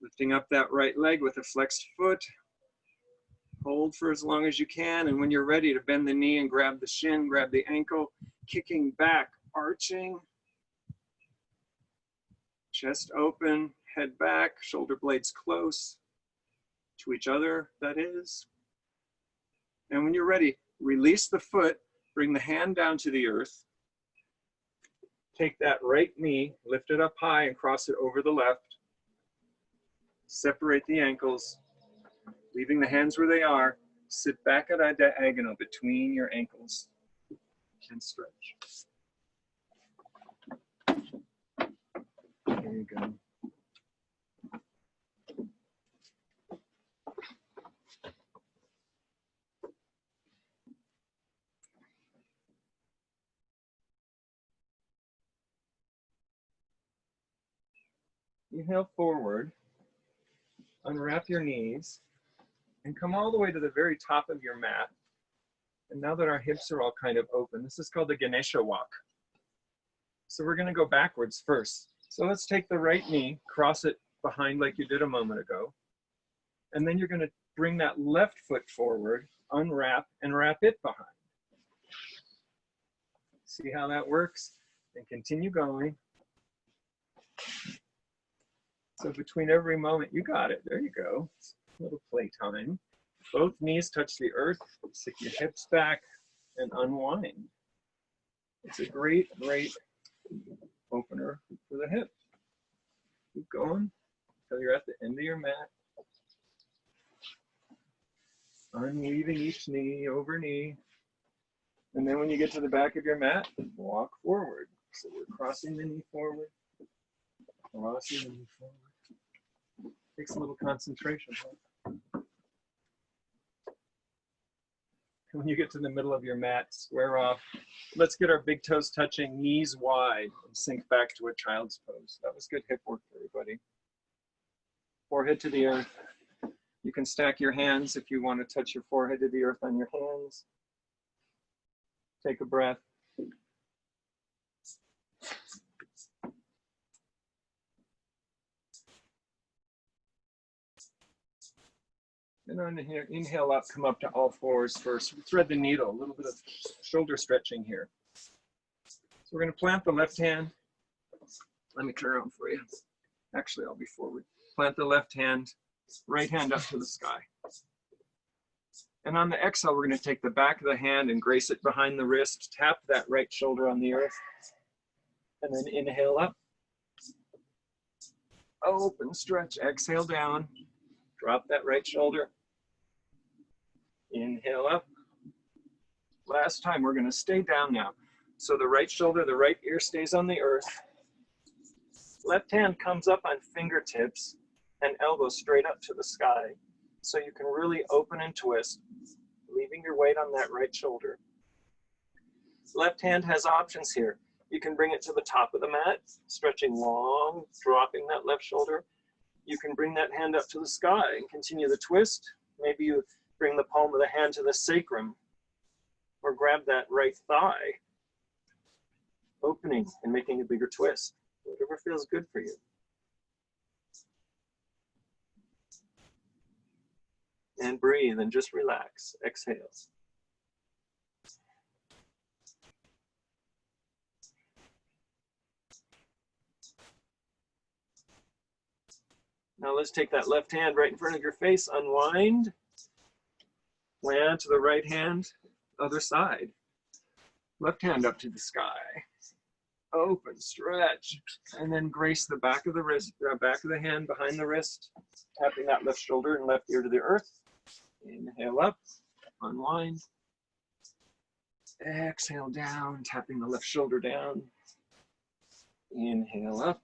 Lifting up that right leg with a flexed foot. Hold for as long as you can. And when you're ready to bend the knee and grab the shin, grab the ankle, kicking back, arching. Chest open, head back, shoulder blades close to each other, that is. And when you're ready, release the foot, bring the hand down to the earth. Take that right knee, lift it up high and cross it over the left. Separate the ankles, leaving the hands where they are. Sit back at a diagonal between your ankles and stretch. There you go. Inhale forward, unwrap your knees, and come all the way to the very top of your mat. And now that our hips are all kind of open, this is called the Ganesha walk. So we're going to go backwards first. So let's take the right knee, cross it behind like you did a moment ago. And then you're going to bring that left foot forward, unwrap, and wrap it behind. See how that works? And continue going. So between every moment, you got it. There you go. A little playtime. Both knees touch the earth. Stick your hips back and unwind. It's a great, great opener for the hips. Keep going until you're at the end of your mat. Unweaving each knee over knee. And then when you get to the back of your mat, walk forward. So we're crossing the knee forward, crossing the knee forward. Takes a little concentration. When you get to the middle of your mat, square off. Let's get our big toes touching, knees wide, and sink back to a child's pose. That was good hip work, everybody. Forehead to the earth. You can stack your hands if you want to touch your forehead to the earth on your hands. Take a breath. And on here, inhale up, come up to all fours first. Thread the needle, a little bit of shoulder stretching here. So we're going to plant the left hand. Let me turn around for you. Actually, I'll be forward. Plant the left hand, right hand up to the sky. And on the exhale, we're going to take the back of the hand and grace it behind the wrist. Tap that right shoulder on the earth. And then inhale up. Open, stretch, exhale down. Drop that right shoulder. Inhale up. Last time, we're going to stay down now. So the right shoulder, the right ear stays on the earth. Left hand comes up on fingertips and elbows straight up to the sky. So you can really open and twist, leaving your weight on that right shoulder. Left hand has options here. You can bring it to the top of the mat, stretching long, dropping that left shoulder. You can bring that hand up to the sky and continue the twist. Maybe you bring the palm of the hand to the sacrum or grab that right thigh, opening and making a bigger twist. Whatever feels good for you. And breathe and just relax. Exhale. Now let's take that left hand right in front of your face, unwind, land to the right hand, other side. Left hand up to the sky. Open, stretch, and then grace the back of the wrist, back of the hand behind the wrist, tapping that left shoulder and left ear to the earth. Inhale up, unwind. Exhale down, tapping the left shoulder down. Inhale up.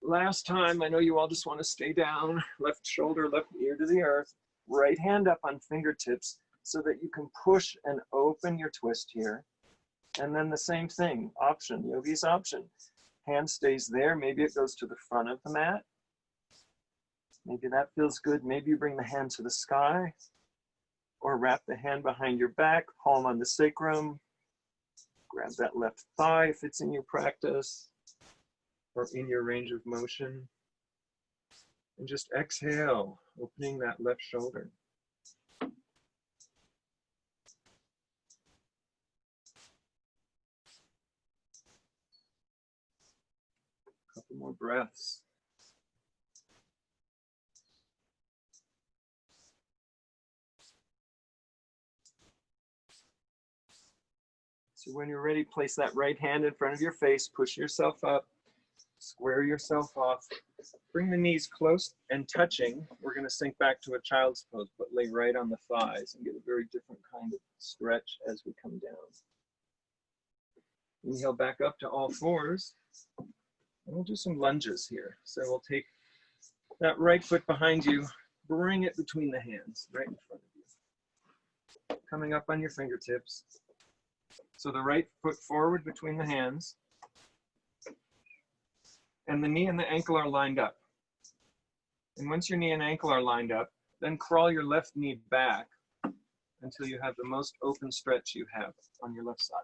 Last time, I know you all just want to stay down. Left shoulder, left ear to the earth. Right hand up on fingertips so that you can push and open your twist here. And then the same thing, option, yogi's option. Hand stays there. Maybe it goes to the front of the mat. Maybe that feels good. Maybe you bring the hand to the sky or wrap the hand behind your back, palm on the sacrum. Grab that left thigh if it's in your practice or in your range of motion. And just exhale, opening that left shoulder. Couple more breaths. So when you're ready, place that right hand in front of your face, push yourself up, square yourself off, bring the knees close and touching. We're going to sink back to a child's pose, but lay right on the thighs and get a very different kind of stretch as we come down. Inhale back up to all fours. And we'll do some lunges here. So we'll take that right foot behind you, bring it between the hands, right in front of you. Coming up on your fingertips. So the right foot forward between the hands. and the knee and the ankle are lined up. And once your knee and ankle are lined up, then crawl your left knee back until you have the most open stretch you have on your left side.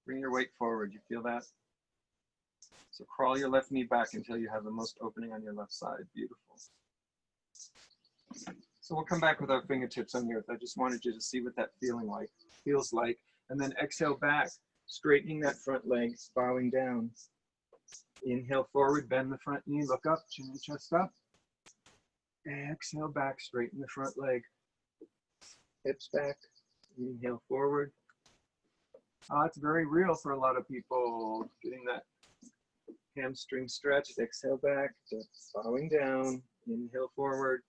Bring your weight forward. You feel that? So crawl your left knee back until you have the most opening on your left side. Beautiful. So we'll come back with our fingertips on the earth. I just wanted you to see what that feels like. And then exhale back, straightening that front leg, bowing down. Inhale forward, bend the front knee, look up, chin and chest up. Exhale back, straighten the front leg. Hips back, inhale forward. It's very real for a lot of people, getting that hamstring stretch. Exhale back, bowing down, inhale forward.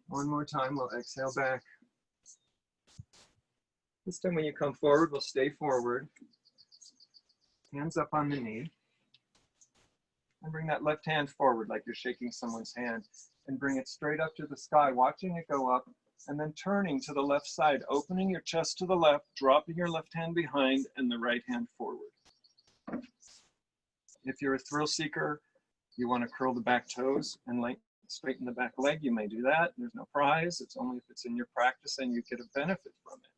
One more time, we'll exhale back. This time when you come forward, we'll stay forward. Hands up on the knee. And bring that left hand forward like you're shaking someone's hand. And bring it straight up to the sky, watching it go up. And then turning to the left side, opening your chest to the left, dropping your left hand behind and the right hand forward. If you're a thrill seeker, you want to curl the back toes and straighten the back leg, you may do that. There's no prize. It's only if it's in your practice and you get a benefit from it.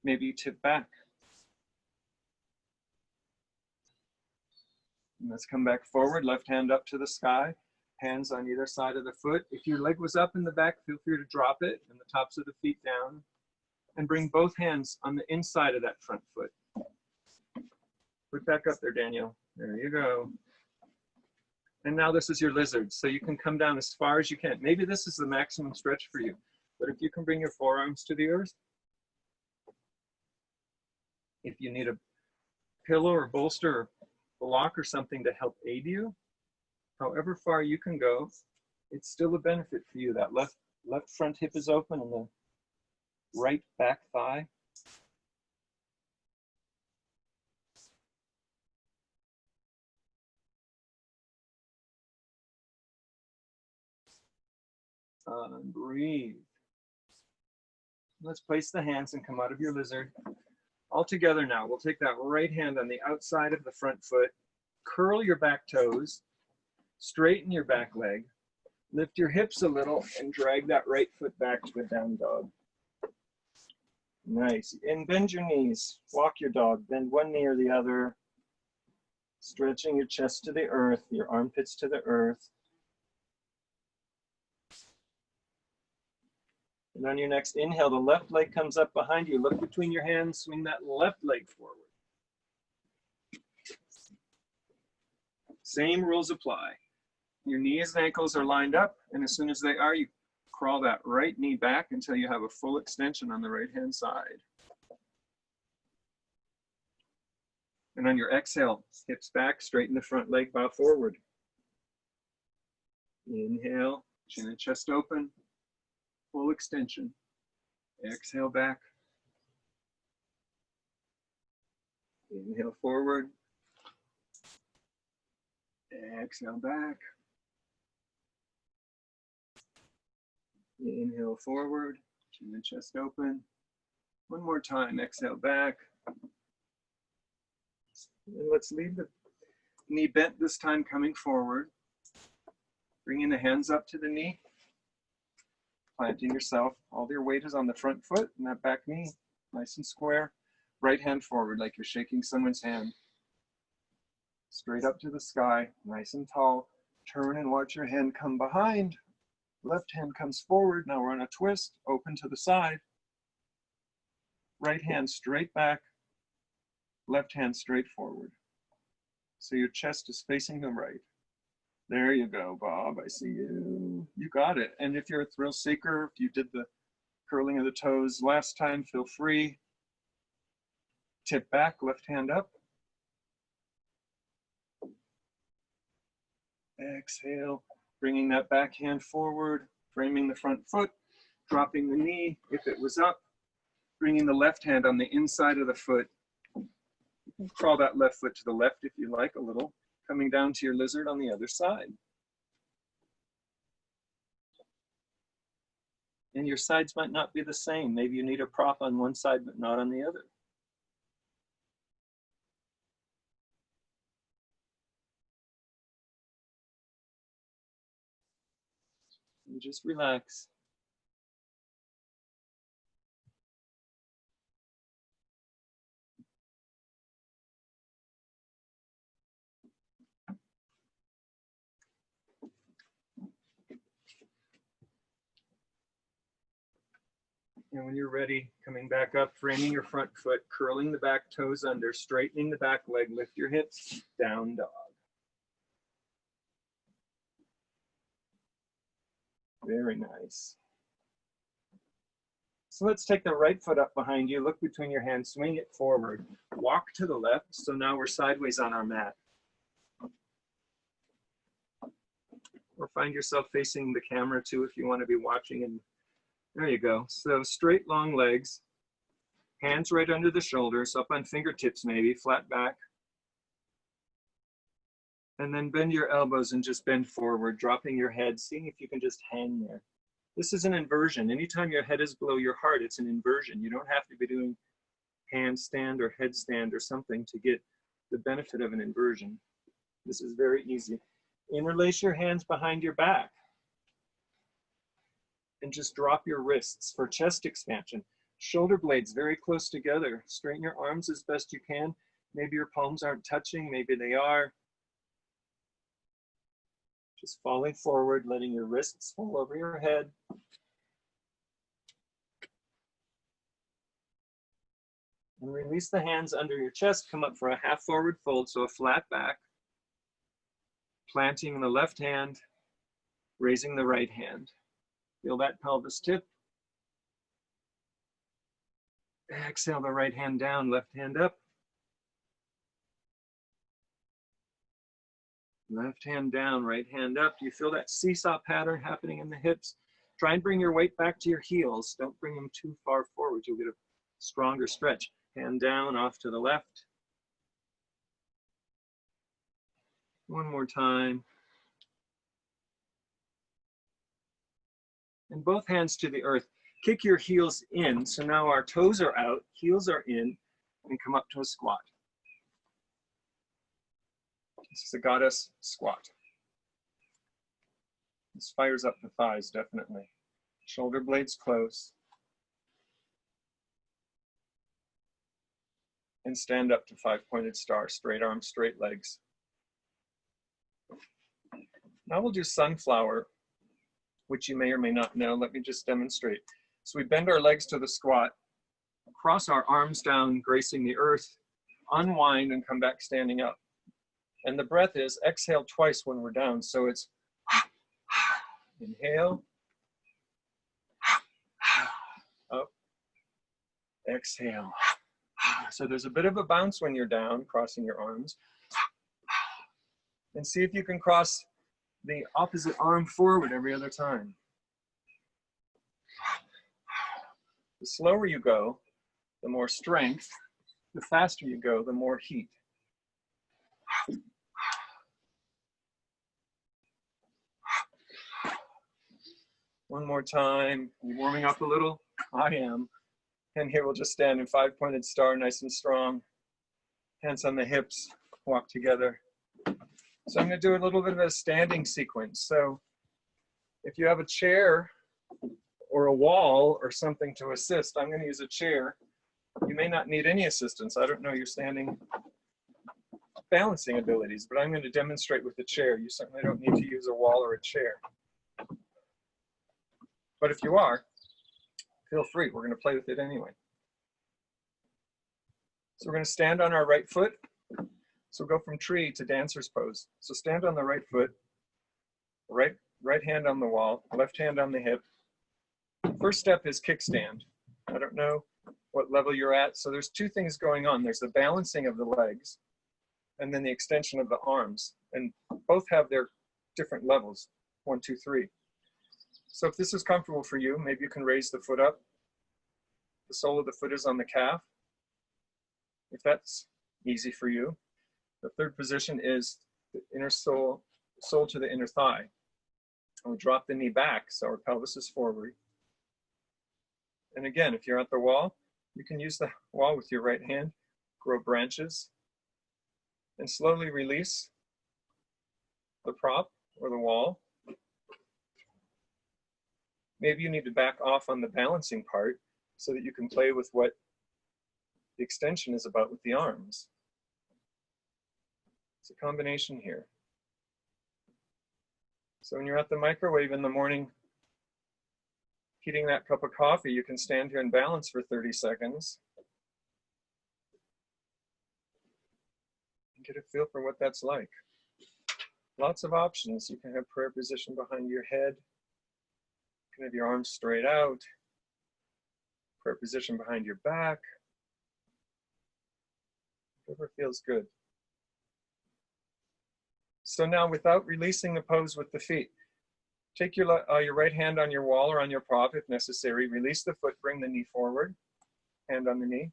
Maybe you tip back. And let's come back forward, left hand up to the sky, hands on either side of the foot. If your leg was up in the back, feel free to drop it and the tops of the feet down. And bring both hands on the inside of that front foot. Put back up there, Daniel. There you go. And now this is your lizard, so you can come down as far as you can. Maybe this is the maximum stretch for you, but if you can bring your forearms to the earth, if you need a pillow or bolster or block or something to help aid you, however far you can go, it's still a benefit for you. That left front hip is open and the right back thigh. Breathe. Let's place the hands and come out of your lizard. All together now. We'll take that right hand on the outside of the front foot, curl your back toes, straighten your back leg, lift your hips a little, and drag that right foot back to a down dog. Nice. And bend your knees. Walk your dog. Bend one knee or the other, stretching your chest to the earth, your armpits to the earth. And on your next inhale, the left leg comes up behind you. Look between your hands, swing that left leg forward. Same rules apply. Your knees and ankles are lined up, and as soon as they are, you crawl that right knee back until you have a full extension on the right-hand side. And on your exhale, hips back, straighten the front leg, bow forward. Inhale, chin and chest open. Full extension. Exhale back. Inhale forward. Exhale back. Inhale forward. Chin and chest open. One more time. Exhale back. And let's leave the knee bent this time, coming forward. Bringing the hands up to the knee. Planting yourself. All your weight is on the front foot and that back knee, nice and square. Right hand forward like you're shaking someone's hand. Straight up to the sky, nice and tall. Turn and watch your hand come behind. Left hand comes forward. Now we're on a twist, open to the side. Right hand straight back. Left hand straight forward. So your chest is facing the right. There you go, Bob. I see you. You got it. And if you're a thrill seeker, if you did the curling of the toes last time, feel free. Tip back, left hand up. Exhale, bringing that back hand forward, framing the front foot, dropping the knee if it was up, bringing the left hand on the inside of the foot. You can crawl that left foot to the left if you like a little. Coming down to your lizard on the other side. And your sides might not be the same. Maybe you need a prop on one side, but not on the other. And just relax. And when you're ready, coming back up, framing your front foot, curling the back toes under, straightening the back leg, lift your hips, down dog. Very nice. So let's take the right foot up behind you, look between your hands, swing it forward, walk to the left. So now we're sideways on our mat. Or find yourself facing the camera too if you want to be watching. And there you go. So straight, long legs, hands right under the shoulders, up on fingertips maybe, flat back. And then bend your elbows and just bend forward, dropping your head, seeing if you can just hang there. This is an inversion. Anytime your head is below your heart, it's an inversion. You don't have to be doing handstand or headstand or something to get the benefit of an inversion. This is very easy. Interlace your hands behind your back and just drop your wrists for chest expansion. Shoulder blades very close together. Straighten your arms as best you can. Maybe your palms aren't touching, maybe they are. Just falling forward, letting your wrists fall over your head. And release the hands under your chest, come up for a half forward fold, so a flat back. Planting the left hand, raising the right hand. Feel that pelvis tip. Exhale the right hand down, left hand up. Left hand down, right hand up. Do you feel that seesaw pattern happening in the hips? Try and bring your weight back to your heels. Don't bring them too far forward. You'll get a stronger stretch. Hand down, off to the left. One more time. And both hands to the earth. Kick your heels in. So now our toes are out, heels are in, and come up to a squat. This is a goddess squat. This fires up the thighs, definitely. Shoulder blades close. And stand up to five-pointed star, straight arms, straight legs. Now we'll do sunflower, which you may or may not know. Let me just demonstrate. So we bend our legs to the squat, cross our arms down, gracing the earth, unwind and come back standing up. And the breath is exhale twice when we're down. So it's inhale, up, exhale. So there's a bit of a bounce when you're down, crossing your arms. And see if you can cross the opposite arm forward every other time. The slower you go, the more strength. The faster you go, the more heat. One more time. Are you warming up a little? I am. And here we'll just stand in five-pointed star, nice and strong. Hands on the hips, walk together. So I'm going to do a little bit of a standing sequence. So if you have a chair or a wall or something to assist, I'm going to use a chair. You may not need any assistance. I don't know your standing balancing abilities, but I'm going to demonstrate with the chair. You certainly don't need to use a wall or a chair. But if you are, feel free. We're going to play with it anyway. So we're going to stand on our right foot. So go from tree to dancer's pose. So stand on the right foot, right hand on the wall, left hand on the hip. First step is kickstand. I don't know what level you're at. So there's two things going on. There's the balancing of the legs and then the extension of the arms. And both have their different levels, 1, 2, 3. So if this is comfortable for you, maybe you can raise the foot up. The sole of the foot is on the calf. If that's easy for you. The third position is the inner sole to the inner thigh. And we drop the knee back, so our pelvis is forward. And again, if you're at the wall, you can use the wall with your right hand, grow branches, and slowly release the prop or the wall. Maybe you need to back off on the balancing part so that you can play with what the extension is about with the arms. It's a combination here. So when you're at the microwave in the morning, heating that cup of coffee, you can stand here and balance for 30 seconds. And get a feel for what that's like. Lots of options. You can have prayer position behind your head. You can have your arms straight out. Prayer position behind your back. Whatever feels good. So now, without releasing the pose with the feet, take your right hand on your wall or on your prop if necessary. Release the foot, bring the knee forward, hand on the knee.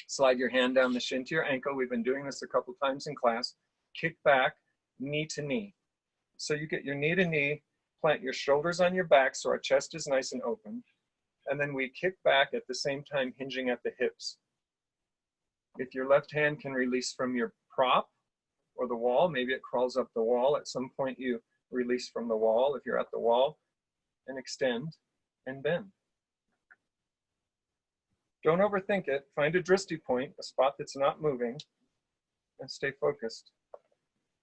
Slide your hand down the shin to your ankle. We've been doing this a couple times in class. Kick back, knee to knee. So you get your knee to knee, plant your shoulders on your back so our chest is nice and open. And then we kick back at the same time, hinging at the hips. If your left hand can release from your prop or the wall, maybe it crawls up the wall. At some point you release from the wall if you're at the wall, and extend and bend. Don't overthink it. Find a drishti point, a spot that's not moving, and stay focused.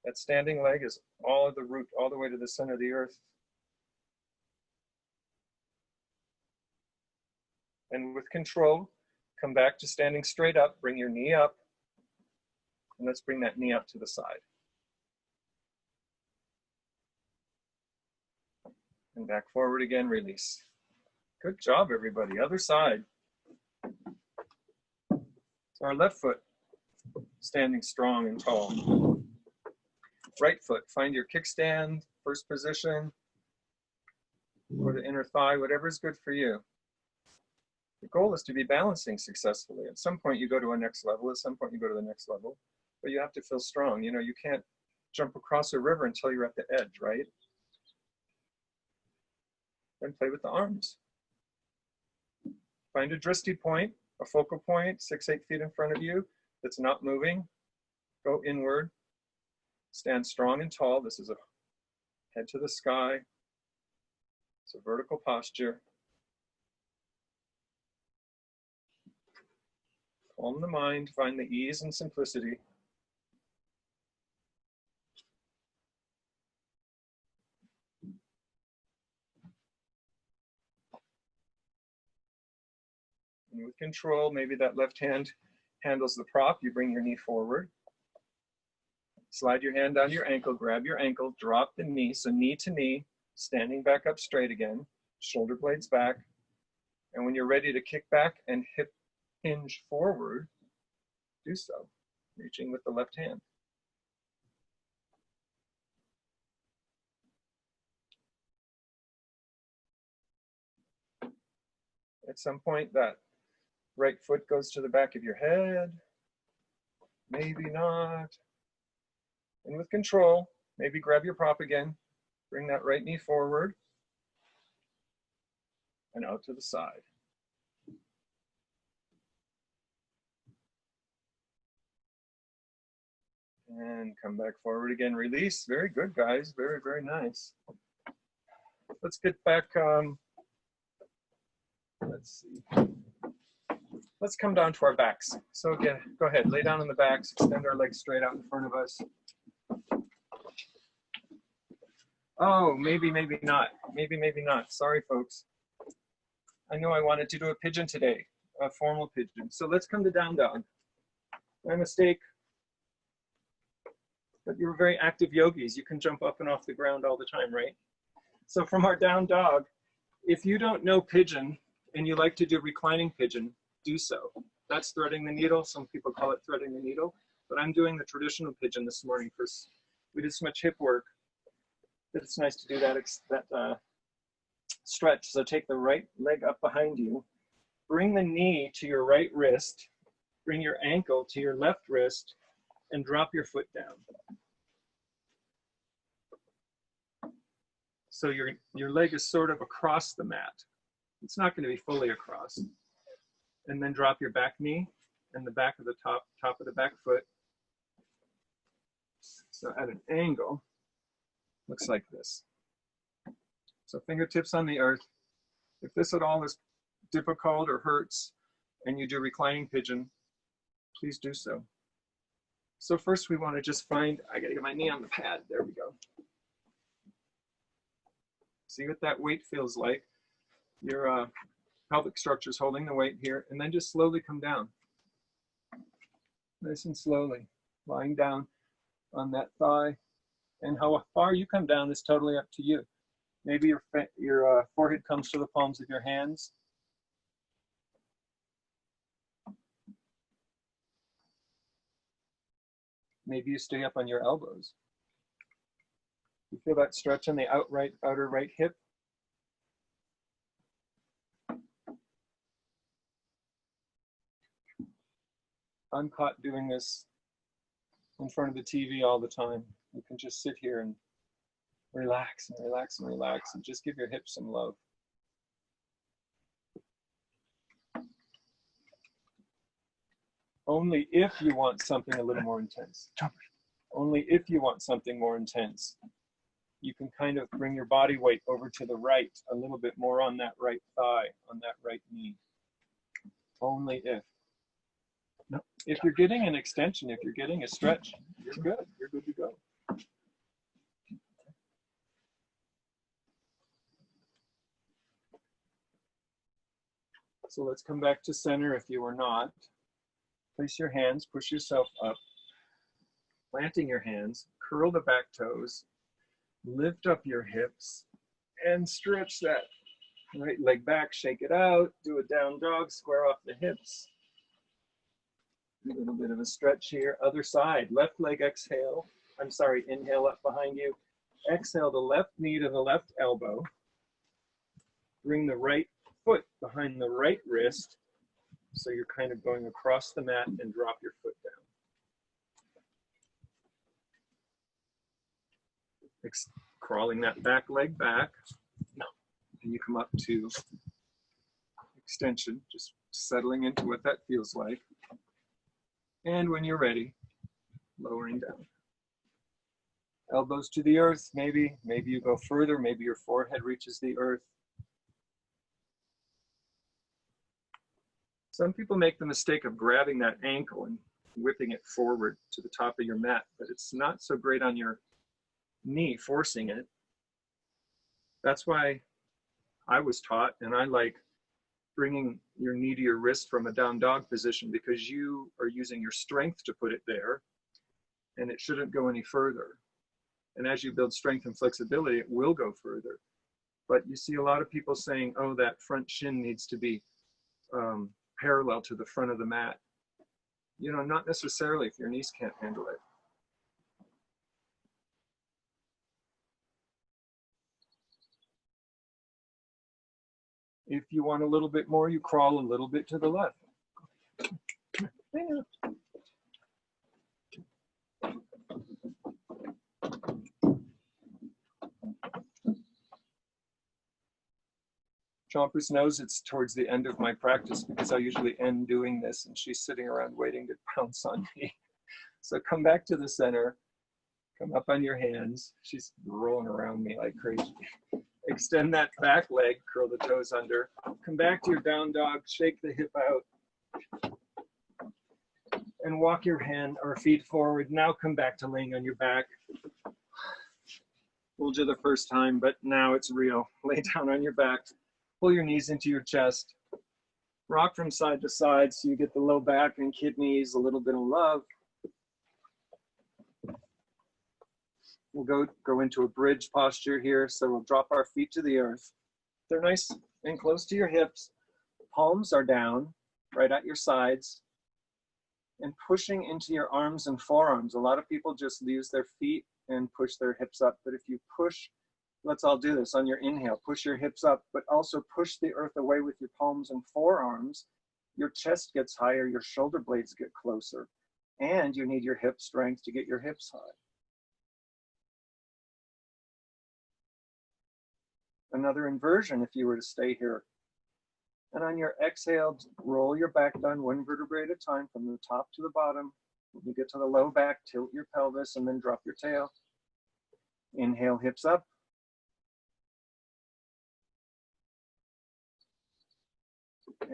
That standing leg is all of the root, all the way to the center of the earth. And with control, come back to standing straight up, bring your knee up, and let's bring that knee up to the side. And back forward again, release. Good job, everybody. Other side. So our left foot, standing strong and tall. Right foot, find your kickstand, first position, or the inner thigh, whatever is good for you. The goal is to be balancing successfully. At some point you go to a next level, at some point you go to the next level, but you have to feel strong. You know, you can't jump across a river until you're at the edge, right? Then play with the arms. Find a drishti point, a focal point, 6-8 feet in front of you that's not moving. Go inward. Stand strong and tall. This is a head to the sky. It's a vertical posture. Calm the mind, find the ease and simplicity. And with control, maybe that left hand handles the prop. You bring your knee forward. Slide your hand down your ankle, grab your ankle, drop the knee. So knee to knee, standing back up straight again, shoulder blades back. And when you're ready to kick back and hip hinge forward, do so, reaching with the left hand. At some point, that right foot goes to the back of your head, maybe not. And with control, maybe grab your prop again, bring that right knee forward, and out to the side. And come back forward again, release. Very good, guys. Very, very nice. Let's get back, let's see. Let's come down to our backs. So again, go ahead, lay down on the backs, extend our legs straight out in front of us. Oh, maybe, maybe not. Maybe, maybe not. Sorry, folks. I know I wanted to do a pigeon today, a formal pigeon. So let's come to down dog. My mistake. But you're very active yogis. You can jump up and off the ground all the time, right? So from our down dog, if you don't know pigeon and you like to do reclining pigeon, do so. That's threading the needle. Some people call it threading the needle, but I'm doing the traditional pigeon this morning because we did so much hip work that it's nice to do that stretch. So take the right leg up behind you, bring the knee to your right wrist, bring your ankle to your left wrist, and drop your foot down. So your leg is sort of across the mat. It's not going to be fully across. And then drop your back knee and the back of the top of the back foot. So at an angle, looks like this. So fingertips on the earth. If this at all is difficult or hurts and you do reclining pigeon, please do so. So first we want to just find, I gotta get my knee on the pad, there we go. See what that weight feels like. Your pelvic structure is holding the weight here, and then just slowly come down. Nice and slowly, lying down on that thigh. And how far you come down is totally up to you. Maybe your forehead comes to the palms of your hands. Maybe you stay up on your elbows. You feel that stretch on the outer right hip. I'm caught doing this in front of the TV all the time. You can just sit here and relax and relax and relax and just give your hips some love. Only if you want something a little more intense. Only if you want something more intense, you can kind of bring your body weight over to the right, a little bit more on that right thigh, on that right knee. Only if. No. If you're getting an extension, if you're getting a stretch, you're good. You're good to go. So let's come back to center if you are not. Place your hands, push yourself up, planting your hands, curl the back toes, lift up your hips, and stretch that right leg back, shake it out, do a down dog, square off the hips. A little bit of a stretch here. Other side, left leg exhale. I'm sorry, inhale up behind you. Exhale the left knee to the left elbow. Bring the right foot behind the right wrist. So you're kind of going across the mat and drop your foot down. Crawling that back leg back. And you come up to extension, just settling into what that feels like. And when you're ready, lowering down. Elbows to the earth, maybe you go further, maybe your forehead reaches the earth. Some people make the mistake of grabbing that ankle and whipping it forward to the top of your mat, but it's not so great on your knee, forcing it. That's why I was taught, and I like bringing your knee to your wrist from a down dog position, because you are using your strength to put it there, and it shouldn't go any further. And as you build strength and flexibility, it will go further. But you see a lot of people saying, oh, that front shin needs to be parallel to the front of the mat. You know, not necessarily if your knees can't handle it. If you want a little bit more, you crawl a little bit to the left. Chompers knows it's towards the end of my practice because I usually end doing this and she's sitting around waiting to pounce on me. So come back to the center, come up on your hands. She's rolling around me like crazy. Extend that back leg, curl the toes under. Come back to your down dog, shake the hip out. And walk your hand or feet forward. Now come back to laying on your back. We'll do the first time, but now it's real. Lay down on your back. Pull your knees into your chest. Rock from side to side so you get the low back and kidneys, a little bit of love. We'll go into a bridge posture here. So we'll drop our feet to the earth. They're nice and close to your hips. Palms are down, right at your sides. And pushing into your arms and forearms. A lot of people just use their feet and push their hips up. But if you push, let's all do this on your inhale. Push your hips up, but also push the earth away with your palms and forearms. Your chest gets higher, your shoulder blades get closer. And you need your hip strength to get your hips high. Another inversion if you were to stay here. And on your exhale, roll your back down one vertebrae at a time from the top to the bottom. When you get to the low back, tilt your pelvis and then drop your tail. Inhale, hips up.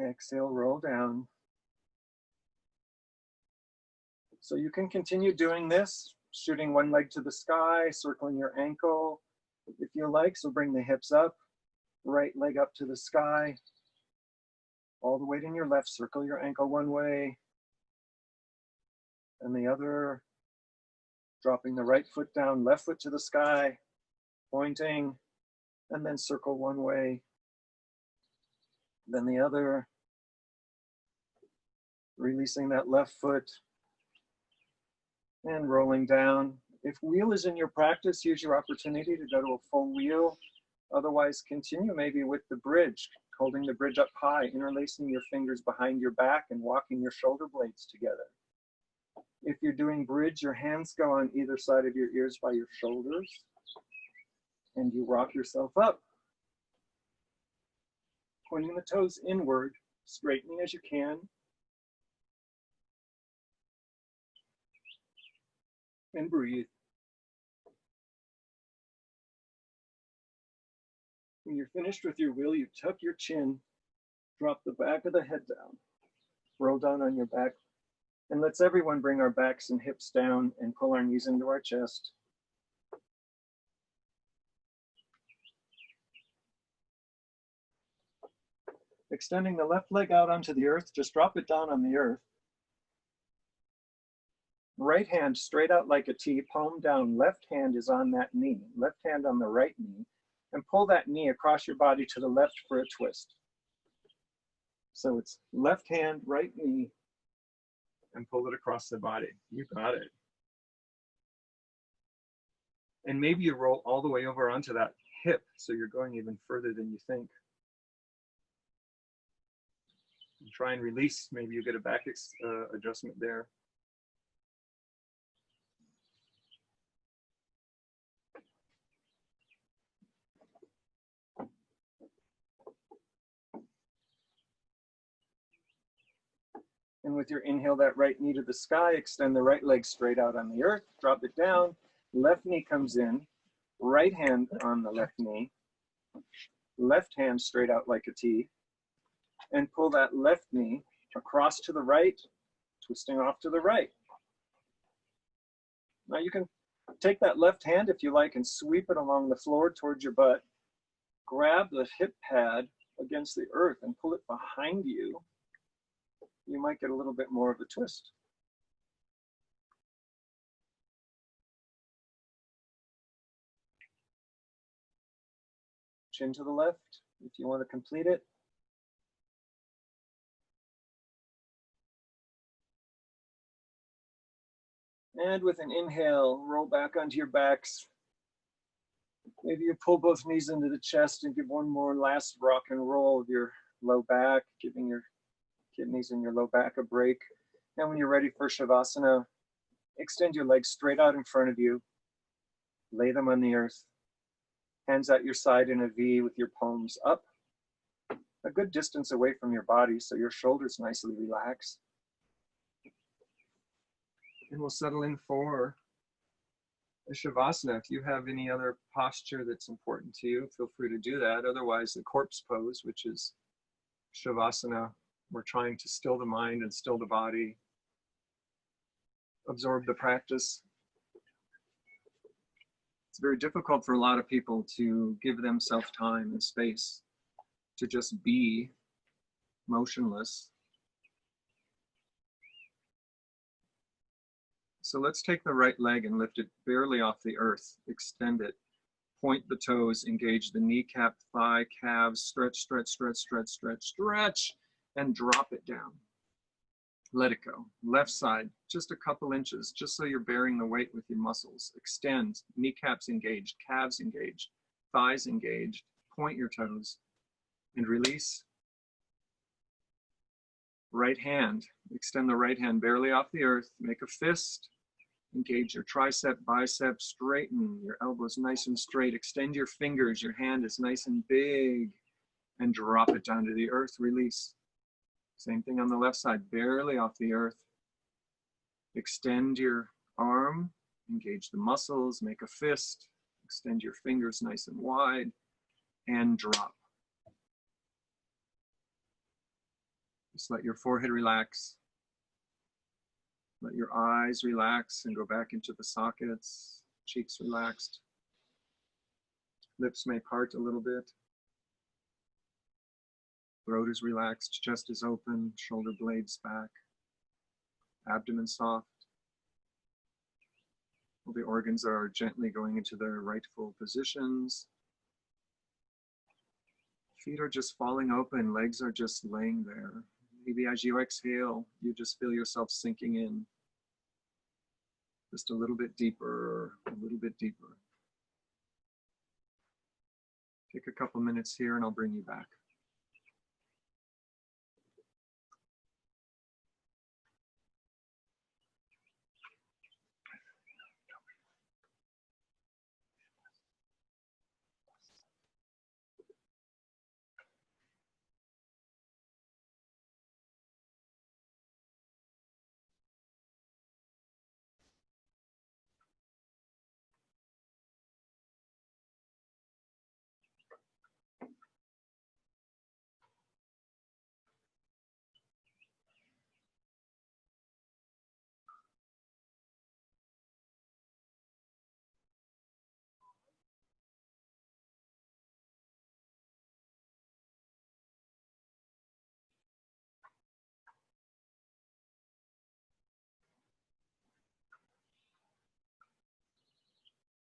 Exhale, roll down. So you can continue doing this, shooting one leg to the sky, circling your ankle if you like. So bring the hips up, right leg up to the sky, all the weight in your left, circle your ankle one way and the other, dropping the right foot down, left foot to the sky, pointing, and then circle one way, then the other, releasing that left foot and rolling down. If wheel is in your practice, use your opportunity to go to a full wheel. Otherwise, continue maybe with the bridge, holding the bridge up high, interlacing your fingers behind your back and walking your shoulder blades together. If you're doing bridge, your hands go on either side of your ears by your shoulders, and you rock yourself up. Pointing the toes inward, straightening as you can. And breathe. When you're finished with your wheel, you tuck your chin, drop the back of the head down, roll down on your back, and let's everyone bring our backs and hips down and pull our knees into our chest. Extending the left leg out onto the earth, just drop it down on the earth. Right hand straight out like a T, palm down, left hand is on that knee, left hand on the right knee, and pull that knee across your body to the left for a twist. So it's left hand, right knee, and pull it across the body. You got it. And maybe you roll all the way over onto that hip, so you're going even further than you think. And try and release, maybe you get a back adjustment there. And with your inhale, that right knee to the sky, extend the right leg straight out on the earth, drop it down, left knee comes in, right hand on the left knee, left hand straight out like a T, and pull that left knee across to the right, twisting off to the right. Now you can take that left hand if you like and sweep it along the floor towards your butt, grab the hip pad against the earth and pull it behind you. You might get a little bit more of a twist. Chin to the left if you want to complete it. And with an inhale, roll back onto your backs. Maybe you pull both knees into the chest and give one more last rock and roll of your low back, giving your kidneys and your low back a break. And when you're ready for Shavasana, extend your legs straight out in front of you. Lay them on the earth. Hands at your side in a V with your palms up, a good distance away from your body so your shoulders nicely relax. And we'll settle in for a Shavasana. If you have any other posture that's important to you, feel free to do that. Otherwise, the corpse pose, which is Shavasana, we're trying to still the mind and still the body, absorb the practice. It's very difficult for a lot of people to give themselves time and space to just be motionless. So let's take the right leg and lift it barely off the earth, extend it, point the toes, engage the kneecap, thigh, calves, stretch, stretch, stretch, stretch, stretch, stretch, and drop it down. Let it go. Left side, just a couple inches, just so you're bearing the weight with your muscles. Extend, kneecaps engaged, calves engaged, thighs engaged, point your toes, and release. Right hand, extend the right hand barely off the earth, make a fist, engage your tricep, bicep, straighten your elbows nice and straight, extend your fingers, your hand is nice and big, and drop it down to the earth, release. Same thing on the left side, barely off the earth. Extend your arm, engage the muscles, make a fist, extend your fingers nice and wide, and drop. Just let your forehead relax. Let your eyes relax and go back into the sockets, cheeks relaxed. Lips may part a little bit. Throat is relaxed, chest is open, shoulder blades back, abdomen soft. All the organs are gently going into their rightful positions. Feet are just falling open, legs are just laying there. Maybe as you exhale, you just feel yourself sinking in. Just a little bit deeper, a little bit deeper. Take a couple minutes here and I'll bring you back.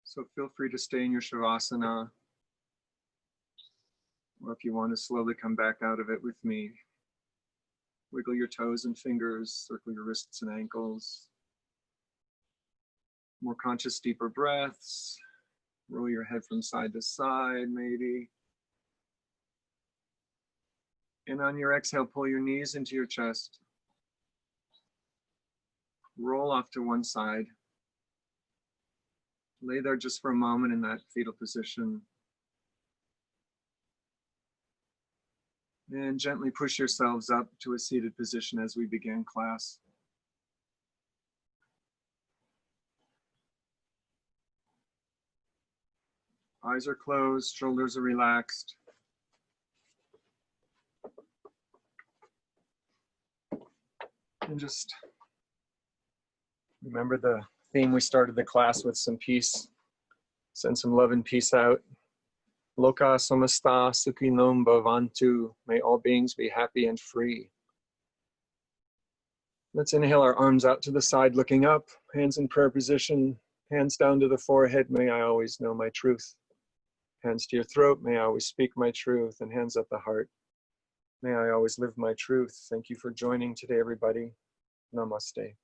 So feel free to stay in your Shavasana, or if you want to slowly come back out of it with me, wiggle your toes and fingers, circle your wrists and ankles. More conscious, deeper breaths. Roll your head from side to side, maybe. And on your exhale, pull your knees into your chest. Roll off to one side. Lay there just for a moment in that fetal position. And gently push yourselves up to a seated position as we begin class. Eyes are closed, shoulders are relaxed. And just remember the theme we started the class with, some peace. Send some love and peace out. Loka samasta sukhinom bhavantu. May all beings be happy and free. Let's inhale our arms out to the side, looking up, hands in prayer position, hands down to the forehead. May I always know my truth. Hands to your throat. May I always speak my truth. And hands at the heart. May I always live my truth. Thank you for joining today, everybody. Namaste.